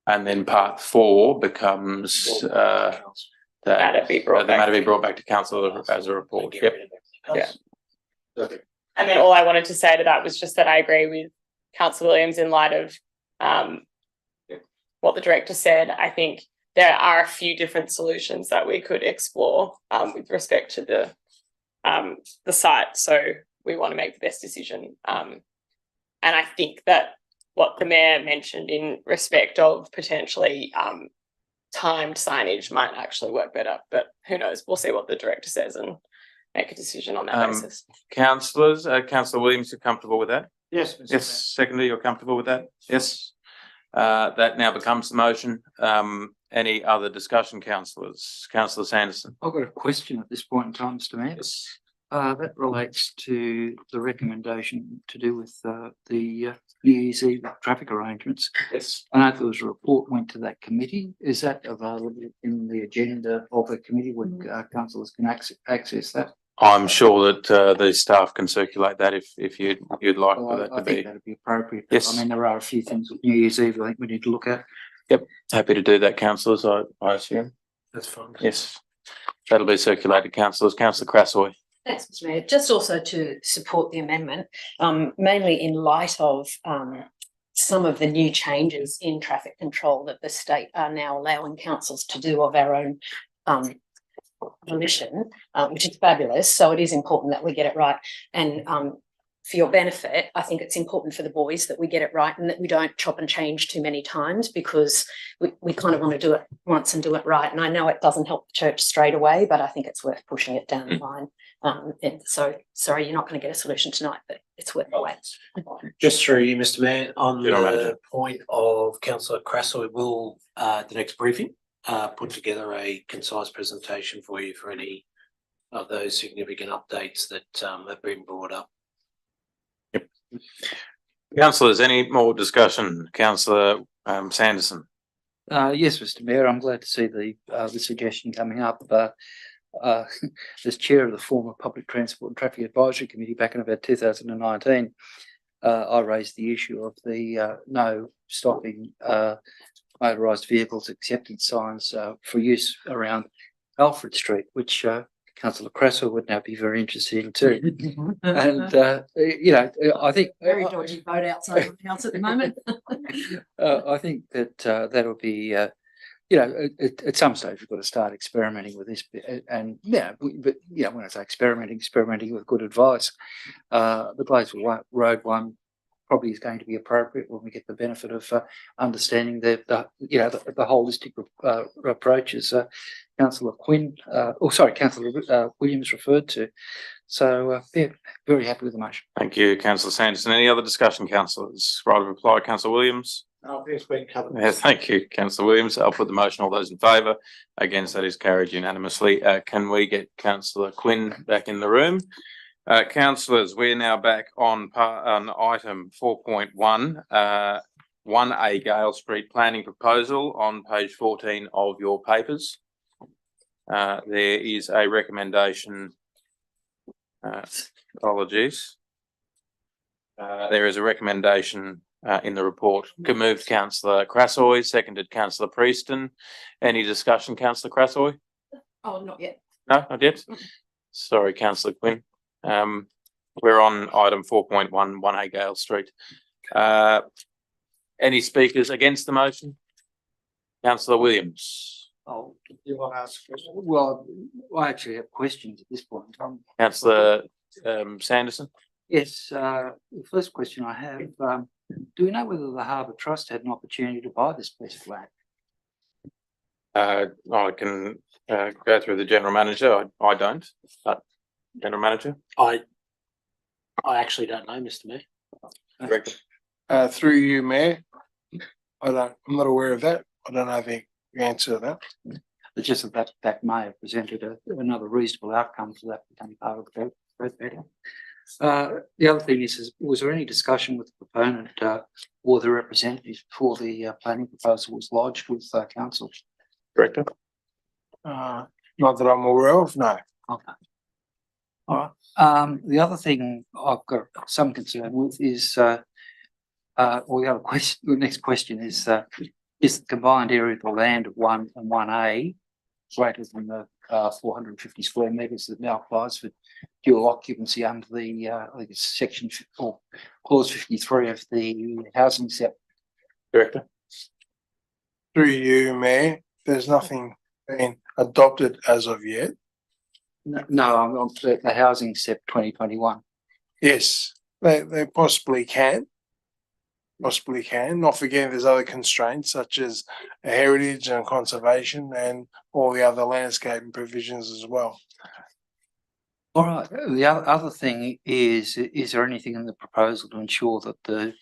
Speaker 2: And then part 4 becomes the matter be brought back to council as a report. Yep.
Speaker 10: Yeah. And then all I wanted to say to that was just that I agree with Councillor Williams in light of what the director said. I think there are a few different solutions that we could explore with respect to the site. So we want to make the best decision. And I think that what the mayor mentioned in respect of potentially timed signage might actually work better, but who knows? We'll see what the director says and make a decision on that basis.
Speaker 2: Councillors, Councillor Williams, you're comfortable with that?
Speaker 7: Yes, Mr.
Speaker 2: Yes, secondly, you're comfortable with that? Yes. That now becomes the motion. Any other discussion, councillors? Councillor Sanderson?
Speaker 11: I've got a question at this point in time, Mr. Mayor.
Speaker 2: Yes.
Speaker 11: That relates to the recommendation to do with the New Year's Eve traffic arrangements.
Speaker 2: Yes.
Speaker 11: I know there was a report went to that committee. Is that available in the agenda of the committee where councillors can access that?
Speaker 2: I'm sure that the staff can circulate that if you'd like for that
Speaker 11: I
Speaker 2: to
Speaker 11: think
Speaker 2: be.
Speaker 11: that'd be appropriate.
Speaker 2: Yes.
Speaker 11: I mean, there are a few things with New Year's Eve I think we need to look at.
Speaker 2: Happy to do that, councillors, I assume.
Speaker 11: That's fine.
Speaker 2: Yes. That'll be circulated, councillors. Councillor Crassoy.
Speaker 5: Thanks, Mr. Mayor. Just also to support the amendment, mainly in light of some of the new changes in traffic control that the state are now allowing councils to do of our own volition, which is fabulous. So it is important that we get it right. And for your benefit, I think it's important for the boys that we get it right and that we don't chop and change too many times, because we kind of want to do it once and do it right. And I know it doesn't help the church straight away, but I think it's worth pushing it down the line. And so, sorry, you're not going to get a solution tonight, but it's worth the wait.
Speaker 8: Just through you, Mr. Mayor, on
Speaker 2: General
Speaker 8: the
Speaker 2: Manager.
Speaker 8: point of Councillor Crassoy, will the next briefing put together a concise presentation for you for any of those significant updates that have been brought up.
Speaker 2: Councillors, any more discussion? Councillor Sanderson.
Speaker 11: Yes, Mr. Mayor, I'm glad to see the suggestion coming up. As chair of the former Public Transport and Traffic Advisory Committee back in about 2019, I raised the issue of the no stopping motorised vehicles acceptance signs for use around Alfred Street, which Councillor Crassow would now be very interested in too. And you know, I think
Speaker 5: Very dodgy vote outside of the house at the moment.
Speaker 11: I think that that'll be you know, at some stage we've got to start experimenting with this, and yeah, but you know, when I say experimenting with good advice, the Gladesville Road one probably is going to be appropriate when we get the benefit of understanding the you know the holistic approaches Councillor Quinn, Councillor Williams referred to. So yeah, very happy with the motion.
Speaker 2: Thank you, Councillor Sanderson. Any other discussion, councillors? Right of reply, Councillor Williams.
Speaker 7: It's been covered.
Speaker 2: Yeah, thank you, Councillor Williams. I'll put the motion. All those in favour? Against, that is carried unanimously. Can we get Councillor Quinn back in the room? Councillors, we're now back on item 4.1, 1A Gale Street planning proposal on page 14 of your papers. There is a recommendation. Apologies. There is a recommendation in the report. Moved Councillor Crassoy, seconded Councillor Prieston. Any discussion, Councillor Crassoy?
Speaker 5: Oh, not yet.
Speaker 2: No, not yet. Sorry, Councillor Quinn. We're on item 4.1, 1A Gale Street. Any speakers against the motion? Councillor Williams.
Speaker 11: Oh, you want to ask a question? Well, I actually have questions at this point in time.
Speaker 2: Councillor Sanderson.
Speaker 11: Yes, the first question I have, do we know whether the Harbour Trust had an opportunity to buy this piece of land?
Speaker 2: I can go through the general manager. I don't, but general manager.
Speaker 8: I actually don't know, Mr. Mayor.
Speaker 2: Director.
Speaker 12: Through you, Mayor. I'm not aware of that. I don't know the answer to that.
Speaker 11: It's just that may have presented another reasonable outcome for that becoming part of the growth better. The other thing is, was there any discussion with the proponent or the representatives before the planning proposal was lodged with council?
Speaker 2: Director.
Speaker 12: Not that I'm aware of, no.
Speaker 11: Okay. All right. The other thing I've got some concern with is, the other question. The next question is the combined area of the land of 1 and 1A greater than the 450 square metres that now applies for dual occupancy under the I think it's section or clause 53 of the housing set.
Speaker 2: Director.
Speaker 12: Through you, Mayor, there's nothing been adopted as of yet.
Speaker 11: No, I'm on the housing SEP 2021.
Speaker 12: Yes, they possibly can. Possibly can. Not forgetting there's other constraints such as heritage and conservation and all the other landscaping provisions as well.
Speaker 11: All right, the other thing is there anything in the proposal to ensure that the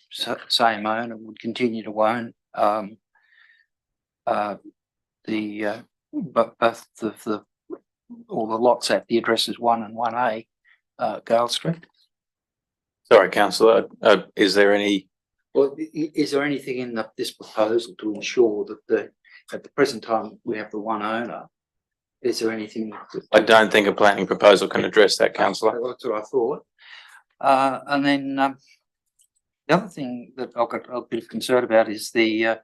Speaker 11: same owner would continue to own both all the lots at the addresses 1 and 1A, Gale Street?
Speaker 2: Sorry, councillor, is there any?
Speaker 11: Well, is there anything in this proposal to ensure that at the present time we have the one owner? Is there anything?
Speaker 2: I don't think a planning proposal can address that, councillor.
Speaker 11: That's what I thought. And then the other thing that I've got a bit of concern about is the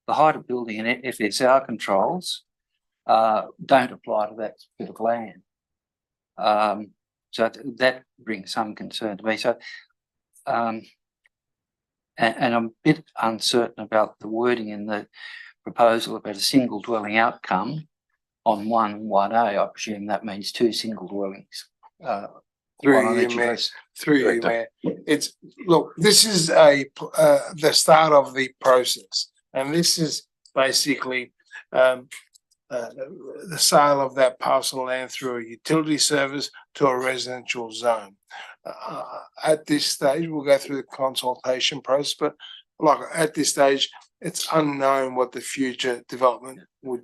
Speaker 11: height of building and FSR controls don't apply to that bit of land. So that brings some concern to me. So, and I'm a bit uncertain about the wording in the proposal about a single dwelling outcome on 1A. I presume that means 2 single dwellings.
Speaker 12: Through you, Mayor. Through you, Mayor. It's, look, this is the start of the process, and this is basically the sale of that parcel of land through a utility service to a residential zone. At this stage, we'll go through the consultation process, but like at this stage, it's unknown what the future development would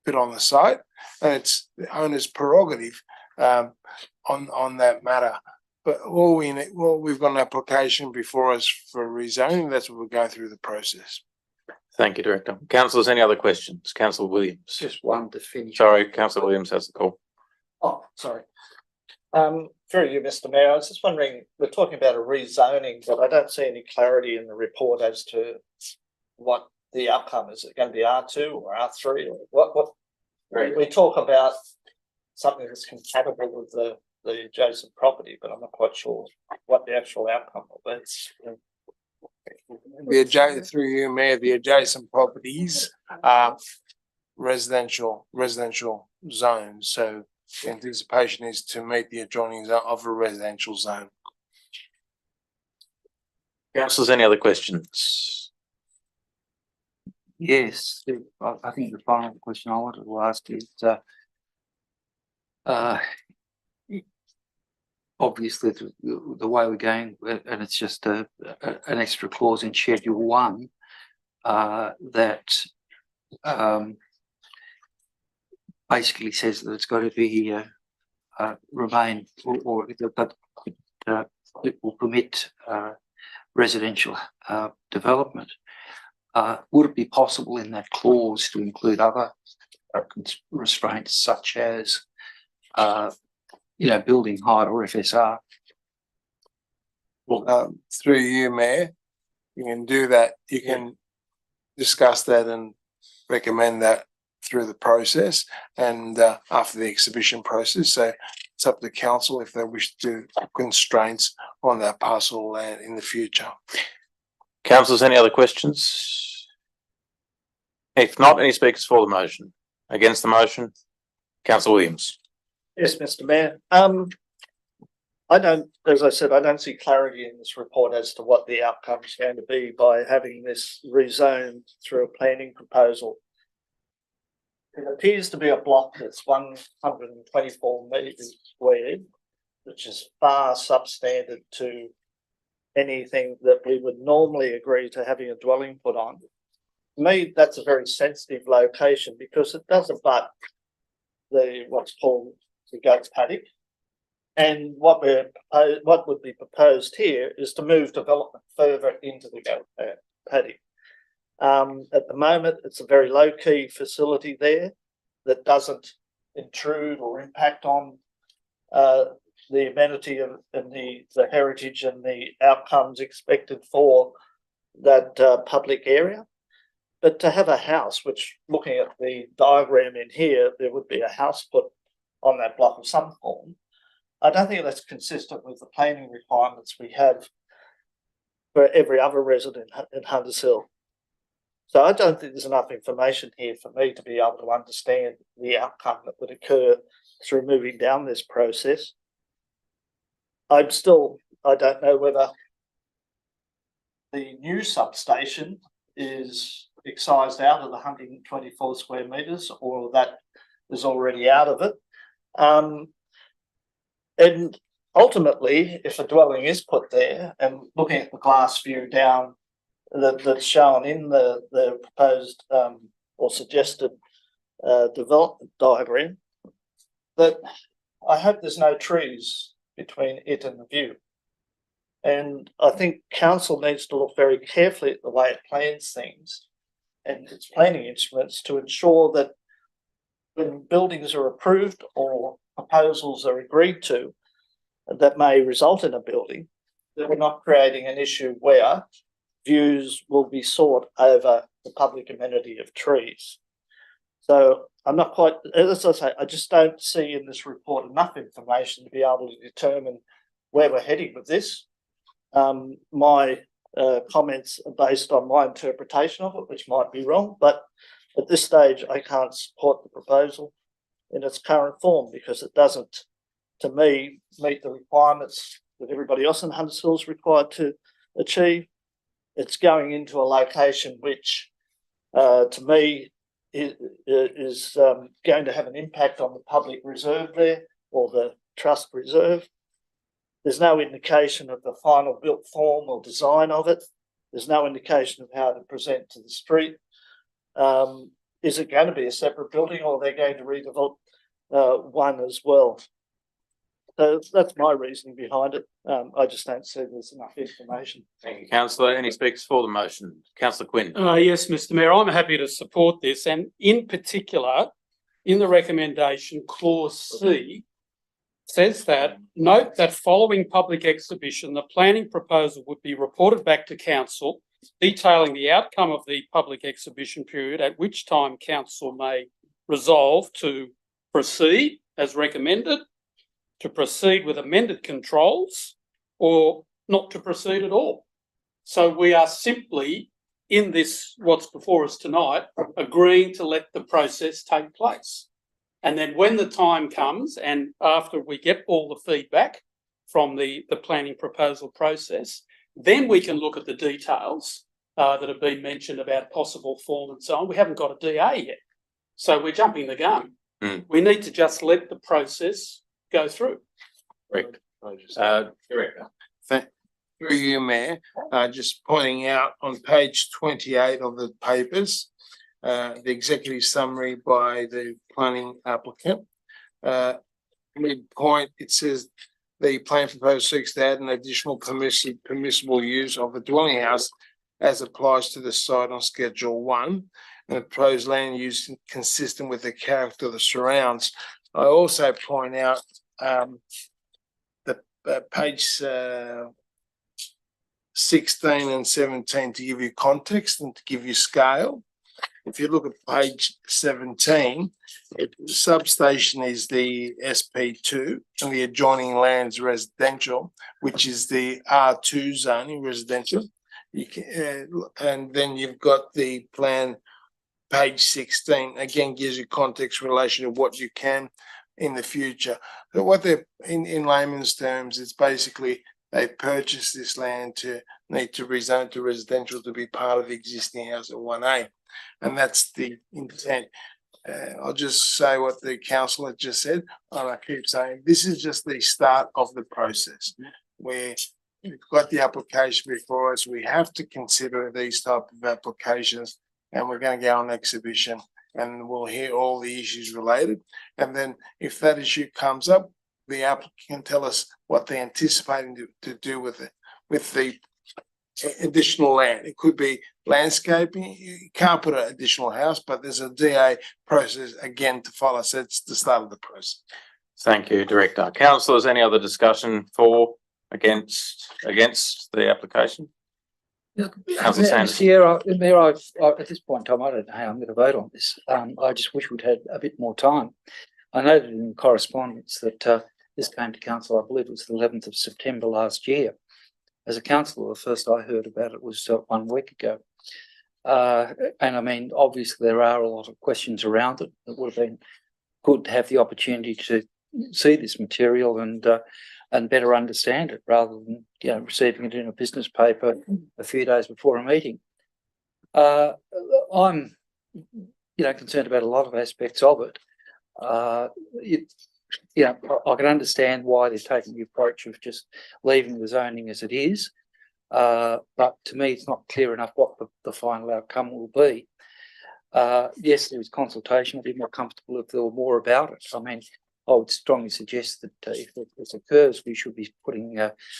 Speaker 12: put on the site, and it's the owner's prerogative on that matter. But we've got an application before us for rezoning. That's what we're going through the process.
Speaker 2: Thank you, Director. Councillors, any other questions? Councillor Williams.
Speaker 11: Just one to finish.
Speaker 2: Sorry, Councillor Williams has the call.
Speaker 7: Oh, sorry. Through you, Mr. Mayor, I was just wondering, we're talking about a rezoning, but I don't see any clarity in the report as to what the outcome is. Is it going to be R2 or R3 or what?
Speaker 2: Right.
Speaker 7: We talk about something that's compatible with the adjacent property, but I'm not quite sure what the actual outcome will be.
Speaker 12: Through you, Mayor, the adjacent properties are residential zones. So the anticipation is to meet the adjoining zone of a residential zone.
Speaker 2: Councillors, any other questions?
Speaker 11: Yes, I think the final question I wanted to ask is obviously the way we're going, and it's just an extra clause in Schedule 1 that basically says that it's got to be remain or that it will permit residential development. Would it be possible in that clause to include other restraints such as building height or FSR?
Speaker 12: Through you, Mayor, you can do that. You can discuss that and recommend that through the process and after the exhibition process. So it's up to council if they wish to do constraints on that parcel of land in the future.
Speaker 2: Councillors, any other questions? If not, any speakers for the motion? Against the motion? Councillor Williams.
Speaker 7: Yes, Mr. Mayor. As I said, I don't see clarity in this report as to what the outcome is going to be by having this rezoned through a planning proposal. It appears to be a block that's 124 metres squared, which is far substandard to anything that we would normally agree to having a dwelling put on. To me, that's a very sensitive location because it does abut what's called the goat's paddock. And what would be proposed here is to move development further into the goat paddock. At the moment, it's a very low-key facility there that doesn't intrude or impact on the amenity and the heritage and the outcomes expected for that public area. But to have a house, which looking at the diagram in here, there would be a house put on that block of some form. I don't think that's consistent with the planning requirements we have for every other resident in Hunters Hill. So I don't think there's enough information here for me to be able to understand the outcome that would occur through moving down this process. I don't know whether the new substation is excised out of the 124 square metres or that is already out of it. And ultimately, if a dwelling is put there and looking at the glass view down that's shown in the proposed or suggested development diagram, that I hope there's no trees between it and the view. And I think council needs to look very carefully at the way it plans things and its planning instruments to ensure that when buildings are approved or proposals are agreed to that may result in a building, that we're not creating an issue where views will be sought over the public amenity of trees. So I'm not quite, as I say, I just don't see in this report enough information to be able to determine where we're heading with this. My comments are based on my interpretation of it, which might be wrong, but at this stage, I can't support the proposal in its current form because it doesn't, to me, meet the requirements that everybody else in Huntersville is required to achieve. It's going into a location which, to me, is going to have an impact on the public reserve there or the trust reserve. There's no indication of the final built form or design of it. There's no indication of how to present to the street. Is it going to be a separate building or they're going to redevelop one as well? So that's my reasoning behind it. I just don't see there's enough information.
Speaker 2: Thank you, councillor. Any speakers for the motion? Councillor Quinn.
Speaker 4: Yes, Mr. Mayor, I'm happy to support this, and in particular, in the recommendation, clause C says that note that following public exhibition, the planning proposal would be reported back to council, detailing the outcome of the public exhibition period, at which time council may resolve to proceed as recommended, to proceed with amended controls, or not to proceed at all. So we are simply, in this, what's before us tonight, agreeing to let the process take place. And then when the time comes, and after we get all the feedback from the planning proposal process, then we can look at the details that have been mentioned about possible form and so on. We haven't got a DA yet, so we're jumping the gun. We need to just let the process go through.
Speaker 2: Correct. Director.
Speaker 12: Through you, Mayor, just pointing out on page 28 of the papers, the executive summary by the planning applicant. Midpoint, it says the plan proposed seeks to add an additional permissible use of the dwelling house as applies to the site on Schedule 1, and the proposed land use consistent with the character of the surrounds. I also point out page 16 and 17 to give you context and to give you scale. If you look at page 17, the substation is the SP2 and the adjoining lands residential, which is the R2 zoning residential. You can, and then you've got the plan, page 16, again gives you context in relation to what you can in the future. So what they're in layman's terms, it's basically they purchased this land to need to rezone to residential to be part of the existing house at 1A. And that's the intent. I'll just say what the councillor just said, and I keep saying this is just the start of the process where we've got the application before us. We have to consider these type of applications, and we're going to go on exhibition and we'll hear all the issues related. And then if that issue comes up, the applicant can tell us what they're anticipating to do with it, with the additional land. It could be landscaping. You can't put an additional house, but there's a DA process again to follow. So it's the start of the process.
Speaker 2: Thank you, Director. Councillors, any other discussion for, against the application? Councillor Sanders.
Speaker 11: Mayor, at this point in time, I don't know how I'm going to vote on this. I just wish we'd had a bit more time. I noted in correspondence that this came to council, I believe it was the 11th of September last year. As a councillor, the first I heard about it was 1 week ago. And I mean, obviously there are a lot of questions around it. It would have been good to have the opportunity to see this material and better understand it rather than, you know, receiving it in a business paper a few days before a meeting. I'm, you know, concerned about a lot of aspects of it. yeah, I can understand why they're taking the approach of just leaving the zoning as it is. But to me, it's not clear enough what the final outcome will be. Yes, there is consultation. I'd be more comfortable if there were more about it. I mean, I would strongly suggest that if this occurs, we should be putting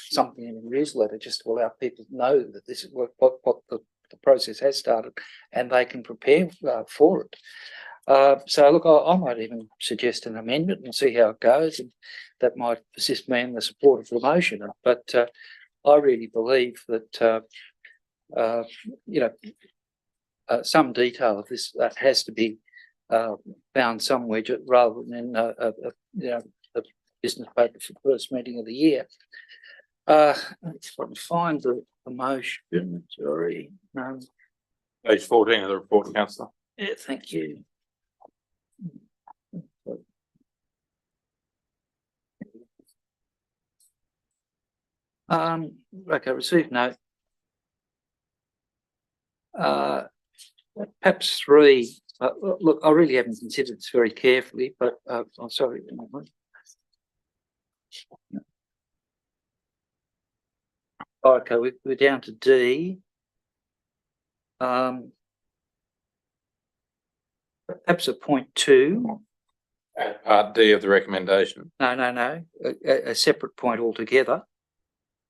Speaker 11: something in the newsletter just to allow people to know that this is what the process has started and they can prepare for it. So look, I might even suggest an amendment and see how it goes, and that might assist me in the support of the motion. But I really believe that some detail of this has to be found somewhere rather than a business paper for the first meeting of the year. Let's find the motion. Sorry.
Speaker 2: Page 14 of the report, councillor.
Speaker 11: Yeah, thank you. Okay, received note. Perhaps 3. Look, I really haven't considered this very carefully, but I'm sorry. Okay, we're down to D. Perhaps a point 2.
Speaker 2: Part D of the recommendation.
Speaker 11: No. A separate point altogether.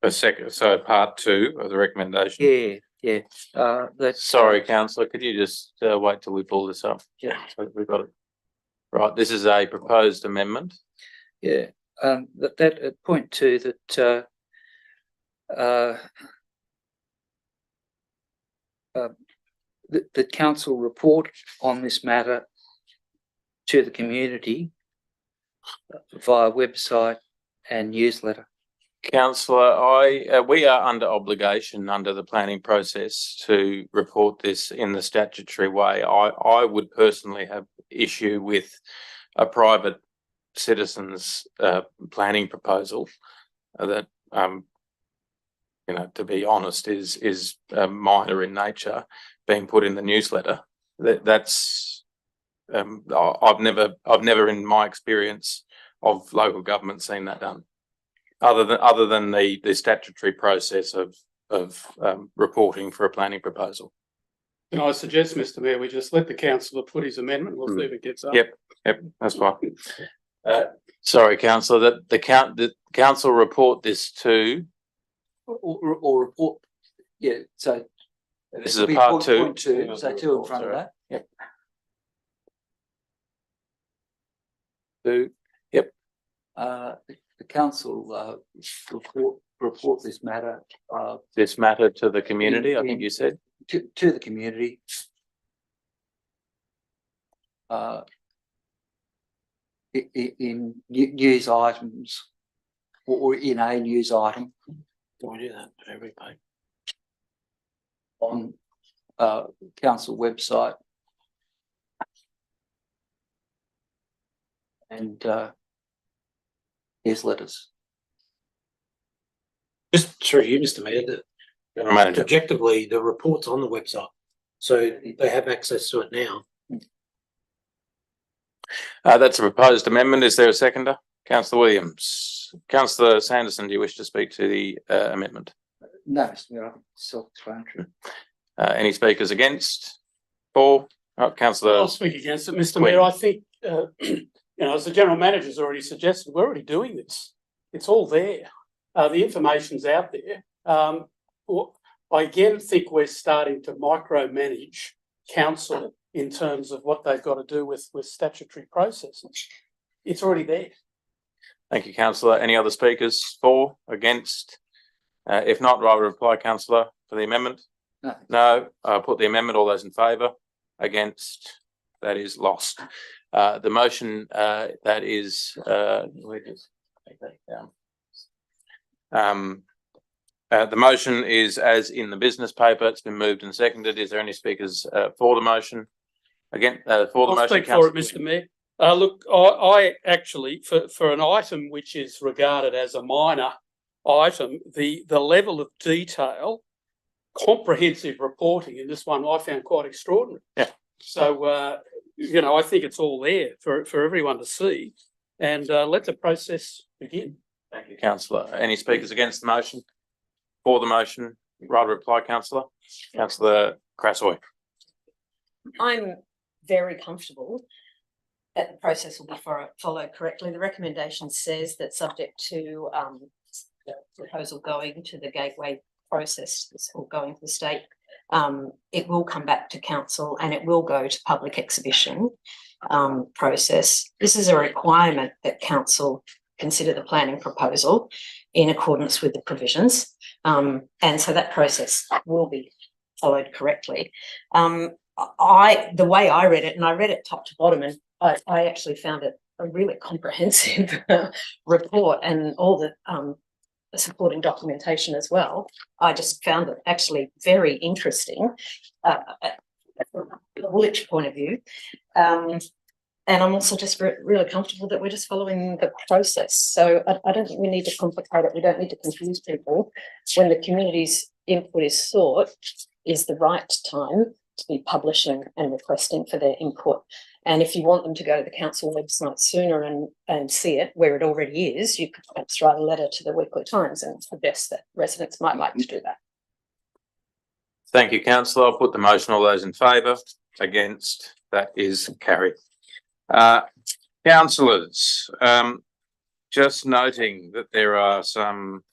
Speaker 2: So part 2 of the recommendation.
Speaker 11: Yeah. That's
Speaker 2: sorry, councillor. Could you just wait till we pull this up?
Speaker 11: Yeah.
Speaker 2: So we've got it. Right. This is a proposed amendment.
Speaker 11: Yeah. That point 2 that the council report on this matter to the community via website and newsletter.
Speaker 2: Councillor, we are under obligation under the planning process to report this in the statutory way. I would personally have issue with a private citizen's planning proposal that, to be honest, is minor in nature being put in the newsletter. That's I've never in my experience of local government seen that done. Other than the statutory process of reporting for a planning proposal.
Speaker 4: Can I suggest, Mr. Mayor, we just let the councillor put his amendment, we'll see if it gets up.
Speaker 2: Yep, that's fine. Sorry, councillor, that the council report this to
Speaker 11: or report. Yeah, so
Speaker 2: this is a part 2.
Speaker 11: Point 2, so 2 in front of that.
Speaker 2: Yep. 2. Yep.
Speaker 11: The council report this matter.
Speaker 2: This matter to the community, I think you said.
Speaker 11: To the community. In news items or in a news item.
Speaker 8: Can we do that for every page?
Speaker 11: On council website. And newsletters.
Speaker 8: Just through you, Mr. Mayor, objectively, the report's on the website, so they have access to it now.
Speaker 2: That's a proposed amendment. Is there a seconder? Councillor Williams. Councillor Sanderson, do you wish to speak to the amendment?
Speaker 11: No, Mr. Mayor, self-explanatory.
Speaker 2: Any speakers against? For? Councillor.
Speaker 4: I'll speak against it, Mr. Mayor. I think, as the General Manager's already suggested, we're already doing this. It's all there. The information's out there. I again think we're starting to micromanage council in terms of what they've got to do with statutory processes. It's already there.
Speaker 2: Thank you, councillor. Any other speakers for, against? If not, I will reply, councillor, for the amendment.
Speaker 11: No.
Speaker 2: No. I'll put the amendment. All those in favour? Against? That is lost. The motion that is we just take that down. The motion is as in the business paper. It's been moved and seconded. Is there any speakers for the motion? Again, for the
Speaker 4: I'll
Speaker 2: motion.
Speaker 4: speak for it, Mr. Mayor. Look, I actually, for an item which is regarded as a minor item, the level of detail, comprehensive reporting in this one I found quite extraordinary.
Speaker 2: Yeah.
Speaker 4: So, I think it's all there for everyone to see. and let the process begin.
Speaker 2: Thank you, councillor. Any speakers against the motion? For the motion, right reply, councillor. Councillor Crassoy.
Speaker 5: I'm very comfortable that the process will be followed correctly. The recommendation says that subject to the proposal going to the gateway process or going to the state, it will come back to council and it will go to public exhibition process. This is a requirement that council consider the planning proposal in accordance with the provisions. And so that process will be followed correctly. The way I read it, and I read it top to bottom, and I actually found it a really comprehensive report and all the supporting documentation as well. I just found it actually very interesting from a Woolwich point of view. And I'm also just really comfortable that we're just following the process. So I don't think we need to complicate it. We don't need to confuse people. When the community's input is sought, is the right time to be publishing and requesting for their input. And if you want them to go to the council website sooner and see it where it already is, you could perhaps write a letter to the Weekly Times and suggest that residents might like to do that.
Speaker 2: Thank you, councillor. I'll put the motion. All those in favour? Against? That is carried. Councillors, just noting that there are some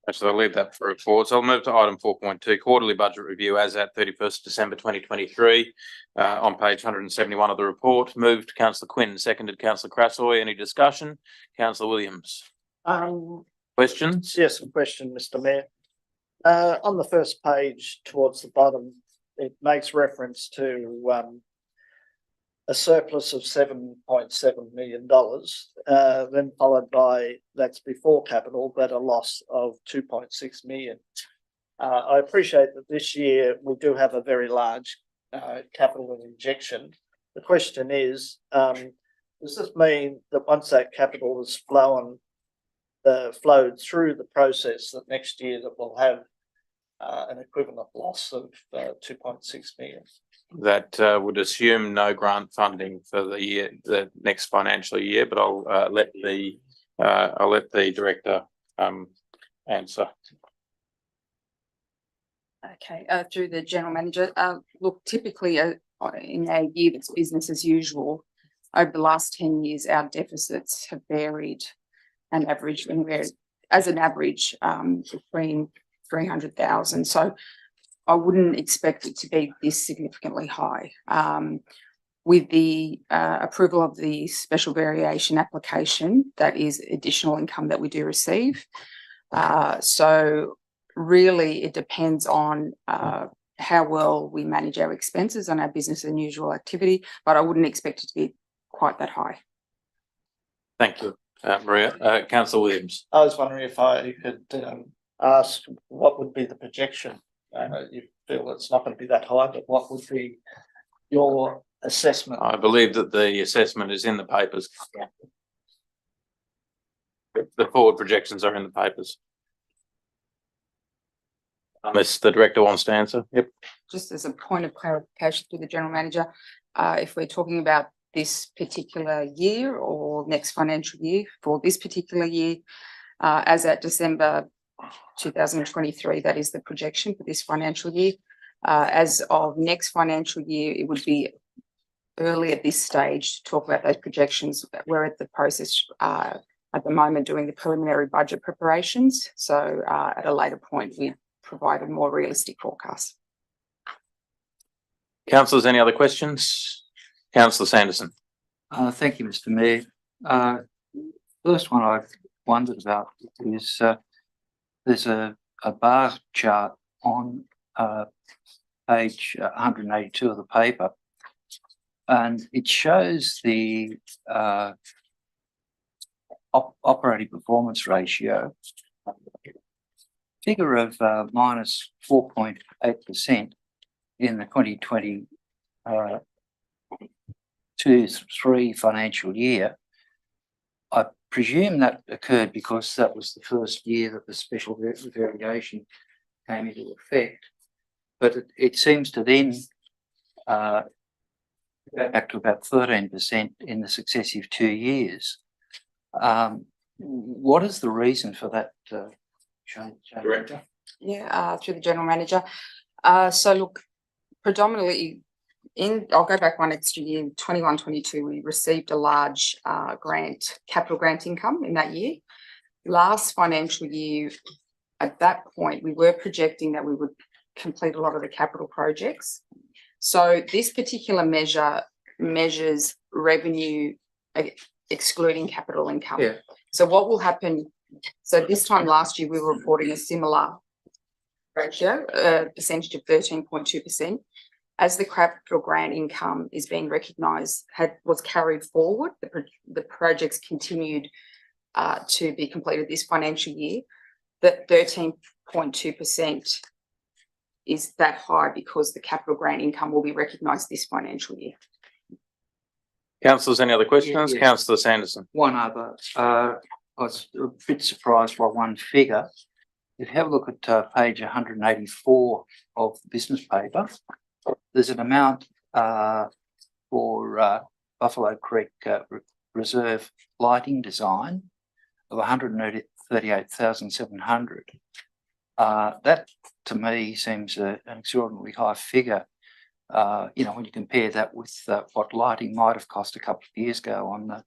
Speaker 2: actually, I'll leave that for reports. I'll move to item 4.2, quarterly budget review as at 31st December 2023, on page 171 of the report. Moved Councillor Quinn, seconded Councillor Crassoy. Any discussion? Councillor Williams. Questions?
Speaker 7: Yes, a question, Mr. Mayor. On the first page towards the bottom, it makes reference to a surplus of $7.7 million, then followed by, that's before capital, but a loss of 2.6 million. I appreciate that this year we do have a very large capital injection. The question is, does this mean that once that capital is flowed through the process, that next year that we'll have an equivalent loss of 2.6 million?
Speaker 2: That would assume no grant funding for the next financial year, but I'll let the director answer.
Speaker 13: Okay, through the general manager. Look, typically in a year that's business as usual, over the last 10 years, our deficits have varied and averaged anywhere as an average between 300,000. So I wouldn't expect it to be this significantly high. With the approval of the special variation application, that is additional income that we do receive. So really it depends on how well we manage our expenses and our business as usual activity, but I wouldn't expect it to be quite that high.
Speaker 2: Thank you, Maria. Councillor Williams.
Speaker 7: I was wondering if I could ask what would be the projection. You feel it's not going to be that high, but what would be your assessment?
Speaker 2: I believe that the assessment is in the papers.
Speaker 5: Yeah.
Speaker 2: The forward projections are in the papers. Unless the director wants to answer. Yep.
Speaker 13: Just as a point of clarification to the general manager, if we're talking about this particular year or next financial year, for this particular year, as at December 2023, that is the projection for this financial year. As of next financial year, it would be early at this stage to talk about those projections. We're at the process at the moment doing the preliminary budget preparations. So at a later point, we provide a more realistic forecast.
Speaker 2: Councillors, any other questions? Councillor Sanderson.
Speaker 11: Thank you, Mr. Mayor. First one I've wondered about is there's a bar chart on page 182 of the paper, and it shows the operating performance ratio figure of minus 4.8% in the 2022-23 financial year. I presume that occurred because that was the first year that the special variation came into effect, but it seems to then go back to about 13% in the successive 2 years. What is the reason for that,
Speaker 2: Director?
Speaker 13: Yeah, through the general manager. So look, predominantly I'll go back one extra year, 21-22, we received a large capital grant income in that year. Last financial year, at that point, we were projecting that we would complete a lot of the capital projects. So this particular measure measures revenue excluding capital income.
Speaker 11: Yeah.
Speaker 13: So what will happen? So this time last year, we were reporting a similar ratio, percentage of 13.2%. As the capital grant income is being recognised, was carried forward, the projects continued to be completed this financial year. That 13.2% is that high because the capital grant income will be recognised this financial year.
Speaker 2: Councillors, any other questions?
Speaker 11: Yeah.
Speaker 2: Councillor Sanderson.
Speaker 11: one other, I was a bit surprised by one figure. If you have a look at page 184 of the business paper, there's an amount for Buffalo Creek Reserve lighting design of 138,700. That to me seems an extraordinarily high figure. When you compare that with what lighting might have cost a couple of years ago on the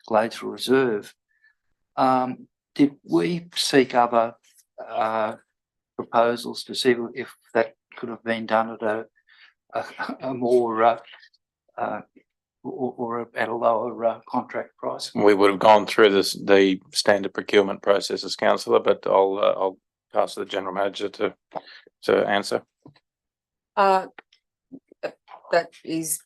Speaker 11: Gladesville Reserve. Did we seek other proposals to see if that could have been done at a more or at a lower contract price?
Speaker 2: We would have gone through the standard procurement processes, councillor, but I'll pass to the general manager to answer.
Speaker 13: That is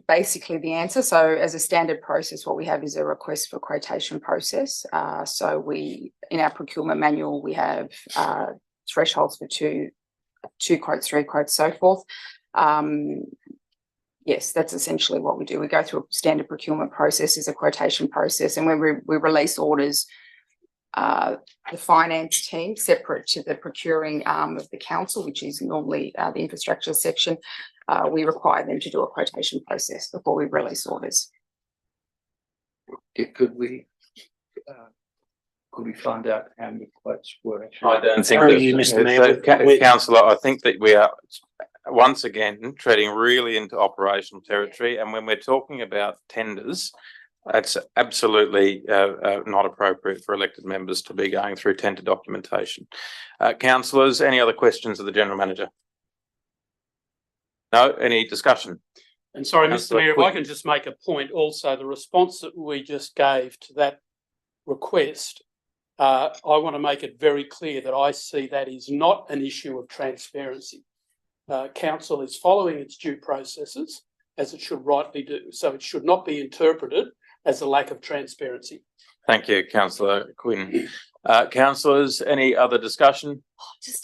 Speaker 13: basically the answer. So as a standard process, what we have is a request for quotation process. So in our procurement manual, we have thresholds for two quotes, 3 quotes, so forth. Yes, that's essentially what we do. We go through a standard procurement process, is a quotation process, and when we release orders, the finance team, separate to the procuring arm of the council, which is normally the infrastructure section, we require them to do a quotation process before we release orders.
Speaker 11: Could we find out how many quotes were actually?
Speaker 2: I don't think
Speaker 8: Sorry, Mr. Mayor,
Speaker 2: councillor, I think that we are once again treading really into operational territory, and when we're talking about tenders, that's absolutely not appropriate for elected members to be going through tender documentation. Councillors, any other questions of the general manager? No, any discussion?
Speaker 4: And sorry, Mr.
Speaker 2: Councillor
Speaker 4: Mayor, if
Speaker 2: Quinn.
Speaker 4: I can just make a point also, the response that we just gave to that request, I want to make it very clear that I see that is not an issue of transparency. Council is following its due processes as it should rightly do, so it should not be interpreted as a lack of transparency.
Speaker 2: Thank you, councillor Quinn. Councillors, any other discussion?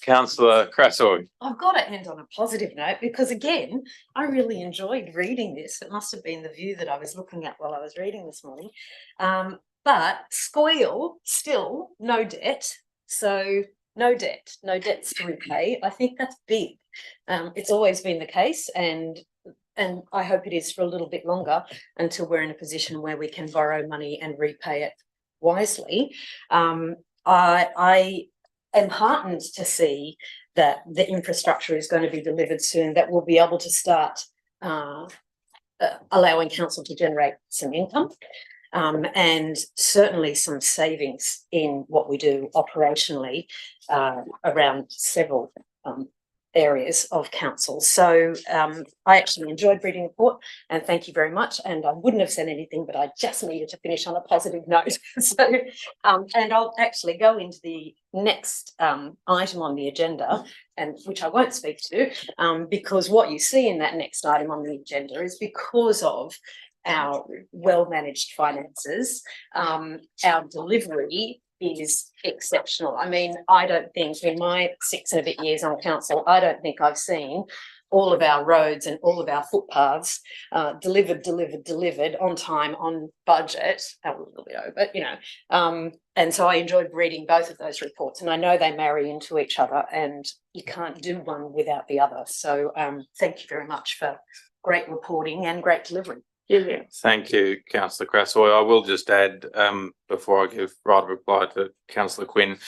Speaker 2: Councillor Crassoy.
Speaker 5: I've got to end on a positive note because, again, I really enjoyed reading this. It must have been the view that I was looking at while I was reading this morning. But Squeal, still no debt. So no debts to repay. I think that's big. It's always been the case, and I hope it is for a little bit longer until we're in a position where we can borrow money and repay it wisely. I am heartened to see that the infrastructure is going to be delivered soon, that we'll be able to start allowing council to generate some income and certainly some savings in what we do operationally around several areas of council. So I actually enjoyed reading the report, and thank you very much. And I wouldn't have said anything, but I just needed to finish on a positive note. So and I'll actually go into the next item on the agenda, and which I won't speak to, because what you see in that next item on the agenda is because of our well-managed finances, our delivery is exceptional. I mean, I don't think in my 6 and a bit years on council, I don't think I've seen all of our roads and all of our footpaths delivered on time, on budget, a little bit over, you know. And so I enjoyed reading both of those reports, and I know they marry into each other and you can't do one without the other. So thank you very much for great reporting and great delivery.
Speaker 10: Yeah.
Speaker 2: Thank you, Councillor Crassoy. I will just add, before I give right of reply to Councillor Quinn,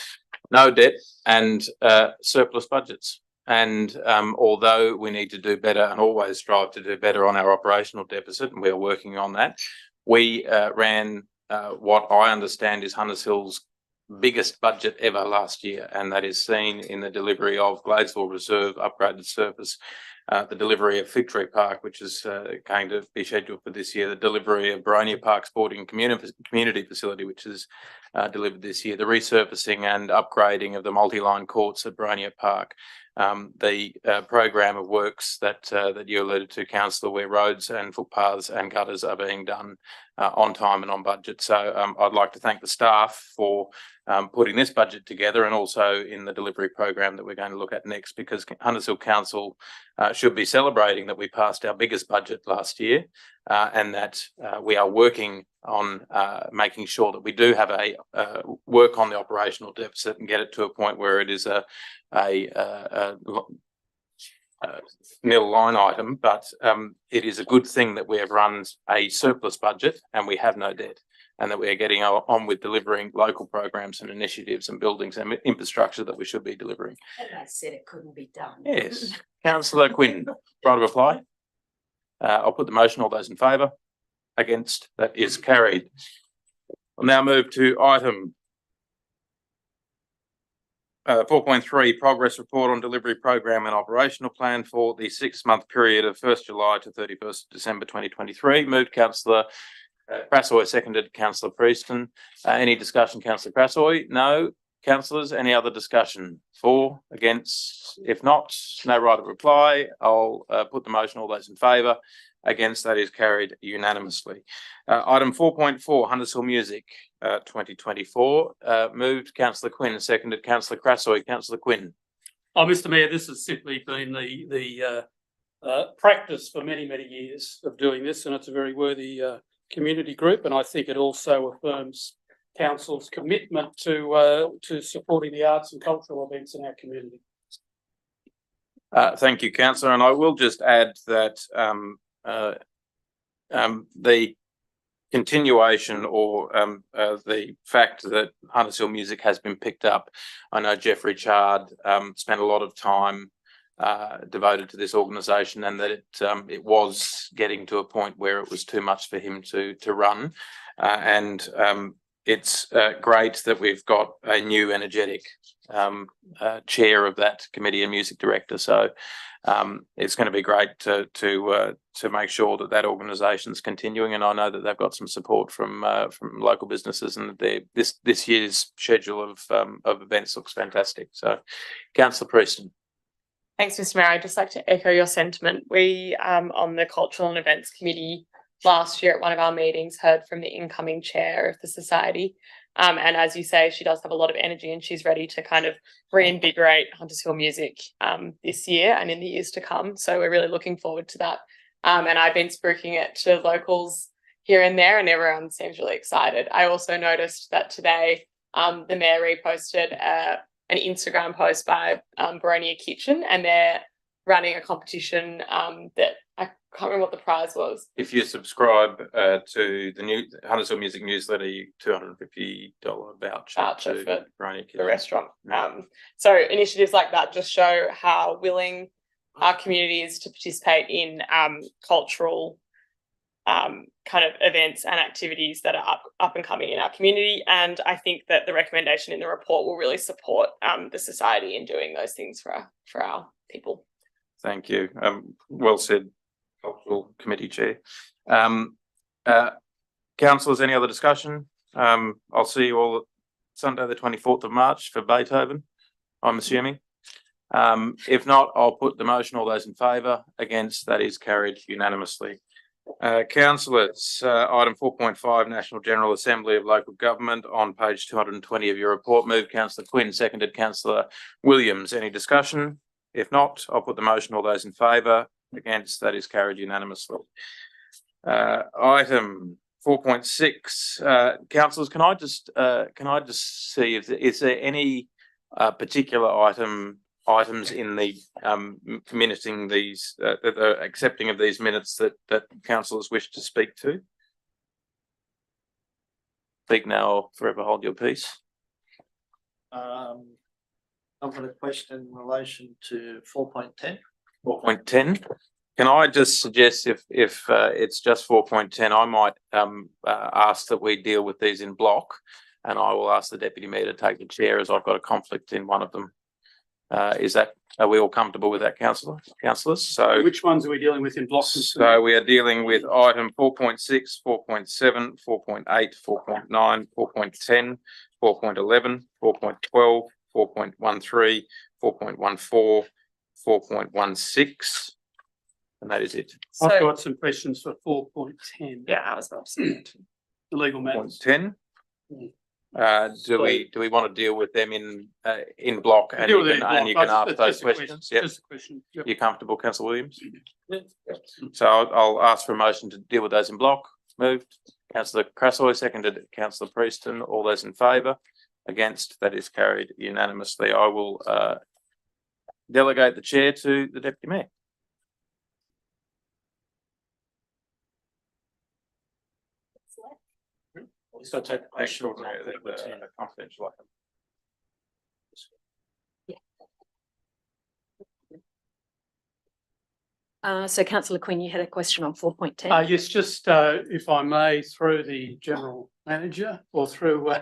Speaker 2: no debt and surplus budgets. And although we need to do better and always strive to do better on our operational deficit, and we are working on that, we ran what I understand is Hunters Hill's biggest budget ever last year, and that is seen in the delivery of Gladesville Reserve upgraded surface, the delivery of Fig Tree Park, which is going to be scheduled for this year, the delivery of Baronia Park Sporting Community Facility, which is delivered this year, the resurfacing and upgrading of the multi-line courts at Baronia Park, the program of works that you alluded to, Councillor, where roads and footpaths and gutters are being done on time and on budget. So I'd like to thank the staff for putting this budget together, and also in the delivery program that we're going to look at next, because Hunters Hill Council should be celebrating that we passed our biggest budget last year, and that we are working on making sure that we do have a work on the operational deficit and get it to a point where it is a nil line item. But it is a good thing that we have run a surplus budget and we have no debt, and that we are getting on with delivering local programs and initiatives and buildings and infrastructure that we should be delivering.
Speaker 5: And they said it couldn't be done.
Speaker 2: Yes. Councillor Quinn, right of reply. I'll put the motion. All those in favour? Against? That is carried. I'll now move to item 4.3, progress report on delivery program and operational plan for the 6-month period of 1st July to 31st December 2023. Moved Councillor Crassoy, seconded Councillor Prieston. Any discussion, Councillor Crassoy? No. Councillors, any other discussion? For, against? If not, no right of reply. I'll put the motion. All those in favour? Against? That is carried unanimously. Item 4.4, Hunters Hill Music 2024. Moved Councillor Quinn, seconded Councillor Crassoy. Councillor Quinn.
Speaker 4: Oh, Mr. Mayor, this has simply been the practice for many, many years of doing this, and it's a very worthy community group, and I think it also affirms Council's commitment to supporting the arts and cultural events in our community.
Speaker 2: Thank you, Councillor, and I will just add that the continuation or the fact that Hunters Hill Music has been picked up. I know Jeff Richard spent a lot of time devoted to this organisation, and that it was getting to a point where it was too much for him to run, and it's great that we've got a new energetic chair of that committee and music director. So it's going to be great to make sure that that organisation is continuing, and I know that they've got some support from local businesses, and this year's schedule of events looks fantastic. So, Councillor Prieston.
Speaker 10: Thanks, Mr. Mayor. I'd just like to echo your sentiment. We on the Cultural and Events Committee last year at one of our meetings heard from the incoming chair of the society. And as you say, she does have a lot of energy, and she's ready to kind of reinvigorate Hunters Hill Music this year and in the years to come. So we're really looking forward to that. And I've been spruiking it to locals here and there, and everyone seems really excited. I also noticed that today the mayor reposted an Instagram post by Baronia Kitchen, and they're running a competition that I can't remember what the prize was.
Speaker 2: If you subscribe to the new Hunters Hill Music newsletter, you $250 voucher
Speaker 10: for
Speaker 2: Baronia Kitchen.
Speaker 10: The restaurant. So initiatives like that just show how willing our community is to participate in cultural kind of events and activities that are up and coming in our community. And I think that the recommendation in the report will really support the society in doing those things for our people.
Speaker 2: Thank you. Well said, Cultural Committee Chair. Councillors, any other discussion? I'll see you all Sunday the 24th of March for Beethoven, I'm assuming. If not, I'll put the motion. All those in favour? Against? That is carried unanimously. Councillors, item 4.5, National General Assembly of Local Government, on page 220 of your report. Moved Councillor Quinn, seconded Councillor Williams. Any discussion? If not, I'll put the motion. All those in favour? Against? That is carried unanimously. Item 4.6, councillors, can I just see if is there any particular item items in the minuting these, the accepting of these minutes that councillors wish to speak to? Speak now or forever hold your peace.
Speaker 7: I've got a question in relation to 4.10.
Speaker 2: 4.10. Can I just suggest if it's just 4.10, I might ask that we deal with these in block, and I will ask the deputy mayor to take the chair as I've got a conflict in one of them. Are we all comfortable with that, councillors? So
Speaker 4: Which ones are we dealing with in block?
Speaker 2: So we are dealing with item 4.6, 4.7, 4.8, 4.9, 4.10, 4.11, 4.12, 4.13, 4.14, 4.16, and that is it.
Speaker 4: I've got some questions for 4.10.
Speaker 10: Yeah, I was about to say that.
Speaker 4: The legal matters.
Speaker 2: 10. Do we want to deal with them in block, and you can ask those questions? Yep.
Speaker 4: Just a question. Yep.
Speaker 2: You comfortable, Councillor Williams? So I'll ask for a motion to deal with those in block. Moved. Councillor Crassoy, seconded. Councillor Prieston. All those in favour? Against? That is carried unanimously. I will delegate the chair to the deputy mayor.
Speaker 8: So take the question on
Speaker 2: confidential item.
Speaker 5: So Councillor Quinn, you had a question on 4.10.
Speaker 4: Yes, just if I may, through the general manager or through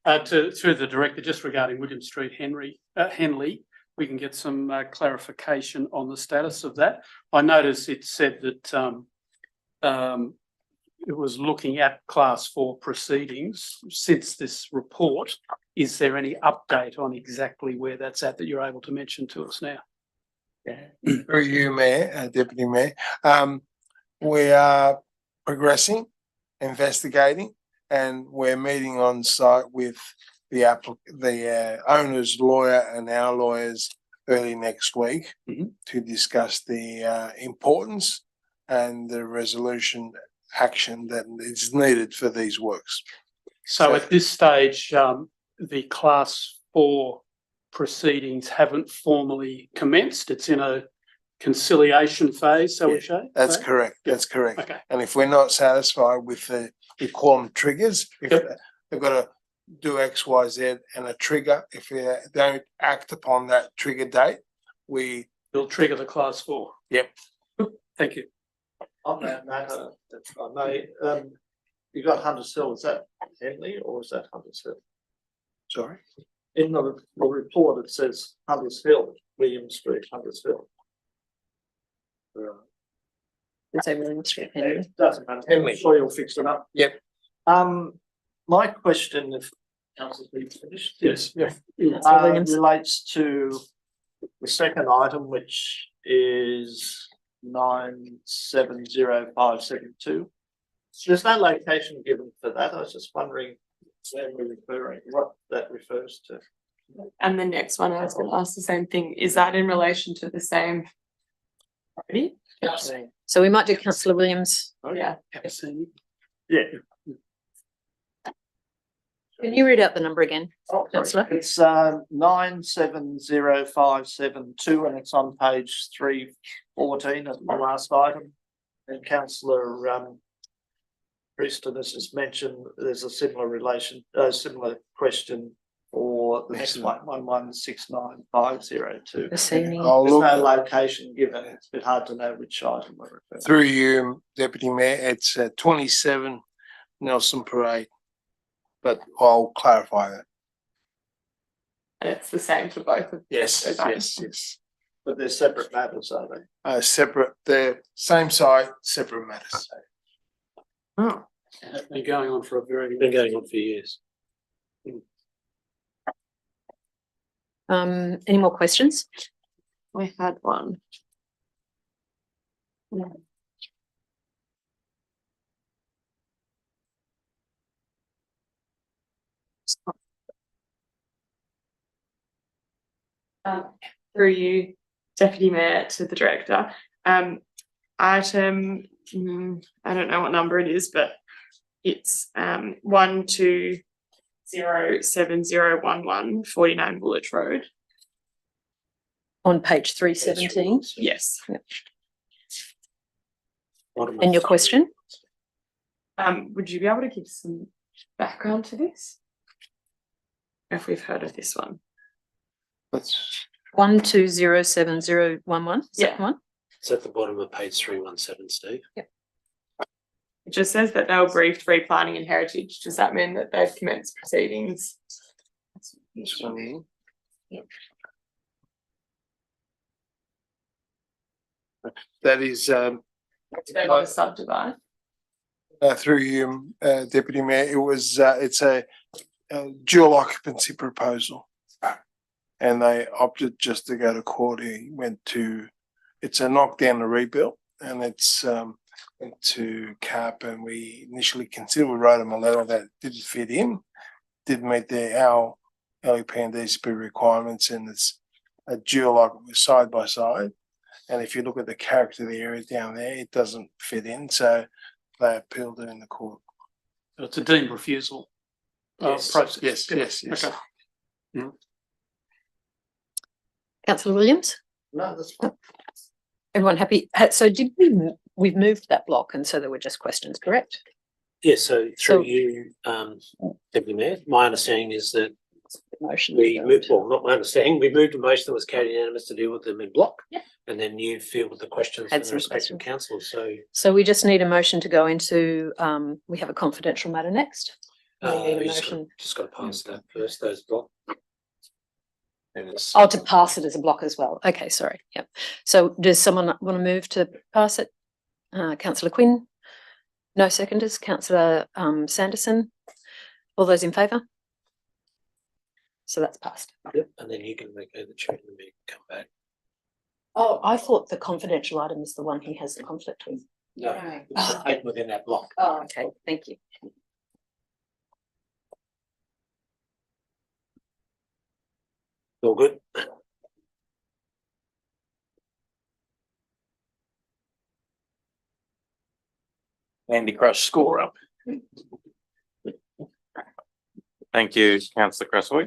Speaker 4: the director, just regarding William Street, Henley, we can get some clarification on the status of that. I noticed it said that it was looking at class 4 proceedings since this report. Is there any update on exactly where that's at that you're able to mention to us now?
Speaker 12: Through you, Mayor, Deputy Mayor. We are progressing, investigating, and we're meeting on site with the owner's lawyer and our lawyers early next week to discuss the importance and the resolution action that is needed for these works.
Speaker 4: So at this stage, the class 4 proceedings haven't formally commenced. It's in a conciliation phase, so we say?
Speaker 12: That's correct. That's correct.
Speaker 4: Okay.
Speaker 12: And if we're not satisfied with the quantum triggers, if they've got to do X, Y, Z and a trigger, if we don't act upon that trigger date,
Speaker 4: we'll trigger the class 4.
Speaker 12: Yep.
Speaker 4: Thank you.
Speaker 7: On that matter, if I may, you got Hunters Hill, is that Henley or is that Hunters Hill?
Speaker 12: Sorry?
Speaker 7: In the report, it says Hunters Hill, William Street, Hunters Hill.
Speaker 5: Say William Street, Henley.
Speaker 7: It doesn't matter. I'm sure you'll fix it up.
Speaker 12: Yep.
Speaker 7: My question, if Councillor Pete's finished.
Speaker 4: Yes. Yeah.
Speaker 7: Relates to the second item, which is 970572. There's no location given for that. I was just wondering where we're referring, what that refers to.
Speaker 10: And the next one, I was going to ask the same thing. Is that in relation to the same property?
Speaker 7: Yes.
Speaker 5: So we might do Councillor Williams.
Speaker 10: Yeah.
Speaker 7: Yeah.
Speaker 5: Can you read out the number again, Councillor?
Speaker 7: It's 970572 and it's on page 314 of the last item. And Councillor Prieston has just mentioned there's a similar similar question for the next one, 1169502. There's no location given. It's a bit hard to know which item we're referring to.
Speaker 12: Through you, Deputy Mayor, it's 27 Nelson Parade, but I'll clarify that.
Speaker 10: And it's the same for both of
Speaker 12: Yes,
Speaker 10: those items.
Speaker 12: yes.
Speaker 7: But they're separate matters, are they?
Speaker 12: Separate, they're same site, separate matters.
Speaker 4: Oh, it's been going on for years.
Speaker 5: Any more questions?
Speaker 10: We had one. Through you, Deputy Mayor, to the Director. Item, I don't know what number it is, but it's 120711 49 Woolwich Road.
Speaker 5: On page 317.
Speaker 10: Yes.
Speaker 5: And your question?
Speaker 10: Would you be able to give some background to this? If we've heard of this one.
Speaker 12: That's
Speaker 5: 120711. Is that the one?
Speaker 8: It's at the bottom of page 317, Steve.
Speaker 10: It just says that they were briefed re-planning and heritage. Does that mean that they've commenced proceedings?
Speaker 12: this one here. That is,
Speaker 10: Do they want to subdivide?
Speaker 12: through you, Deputy Mayor, it was, it's a dual occupancy proposal. And they opted just to go to court. He went to, it's a knockdown and rebuild, and it's went to CAP, and we initially considered, we wrote them a letter that didn't fit in, didn't meet our LEP and DCP requirements, and it's a dual side by side. And if you look at the character of the area down there, it doesn't fit in, so they appealed it in the court.
Speaker 4: It's a deemed refusal process.
Speaker 12: Yes.
Speaker 4: Okay.
Speaker 5: Councillor Williams?
Speaker 3: No, that's fine.
Speaker 5: Everyone happy? So did we've moved that block, and so there were just questions, correct?
Speaker 8: Yes, so
Speaker 5: So-
Speaker 8: through you, Deputy Mayor, my understanding is that
Speaker 5: Motion.
Speaker 8: we moved, well, not my understanding, we moved a motion that was carried unanimous to deal with them in block.
Speaker 5: Yeah.
Speaker 8: And then you fielded the questions
Speaker 5: Had
Speaker 8: from the
Speaker 5: some
Speaker 8: respective
Speaker 5: questions.
Speaker 8: councillors, so.
Speaker 5: So we just need a motion to go into, we have a confidential matter next. We need a
Speaker 8: you
Speaker 5: motion.
Speaker 8: just got to pass that first, those block. And it's.
Speaker 5: Oh, to pass it as a block as well. Okay, sorry. Yep. So does someone want to move to pass it? Councillor Quinn? No seconders. Councillor Sanderson? All those in favour? So that's passed.
Speaker 8: Yep, and then you can make the change and then come back.
Speaker 5: Oh, I thought the confidential item is the one he has the conflict with.
Speaker 8: No, it's within that block.
Speaker 5: Oh, okay. Thank you.
Speaker 8: All good?
Speaker 2: Andy Crush, score up. Thank you, councillor Cresswell.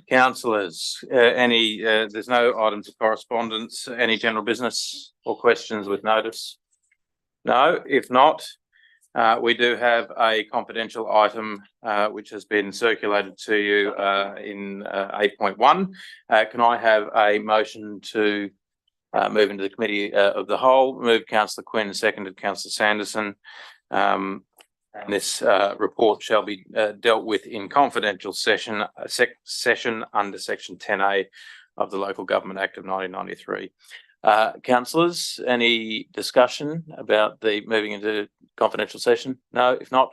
Speaker 2: Councillors, there's no items of correspondence, any general business or questions with notice? No, if not, we do have a confidential item which has been circulated to you in 8.1. Can I have a motion to move into the committee of the whole? Moved Councillor Quinn, seconded Councillor Sanderson. And this report shall be dealt with in confidential session under section 10A of the Local Government Act of 1993. Councillors, any discussion about the moving into confidential session? No, if not,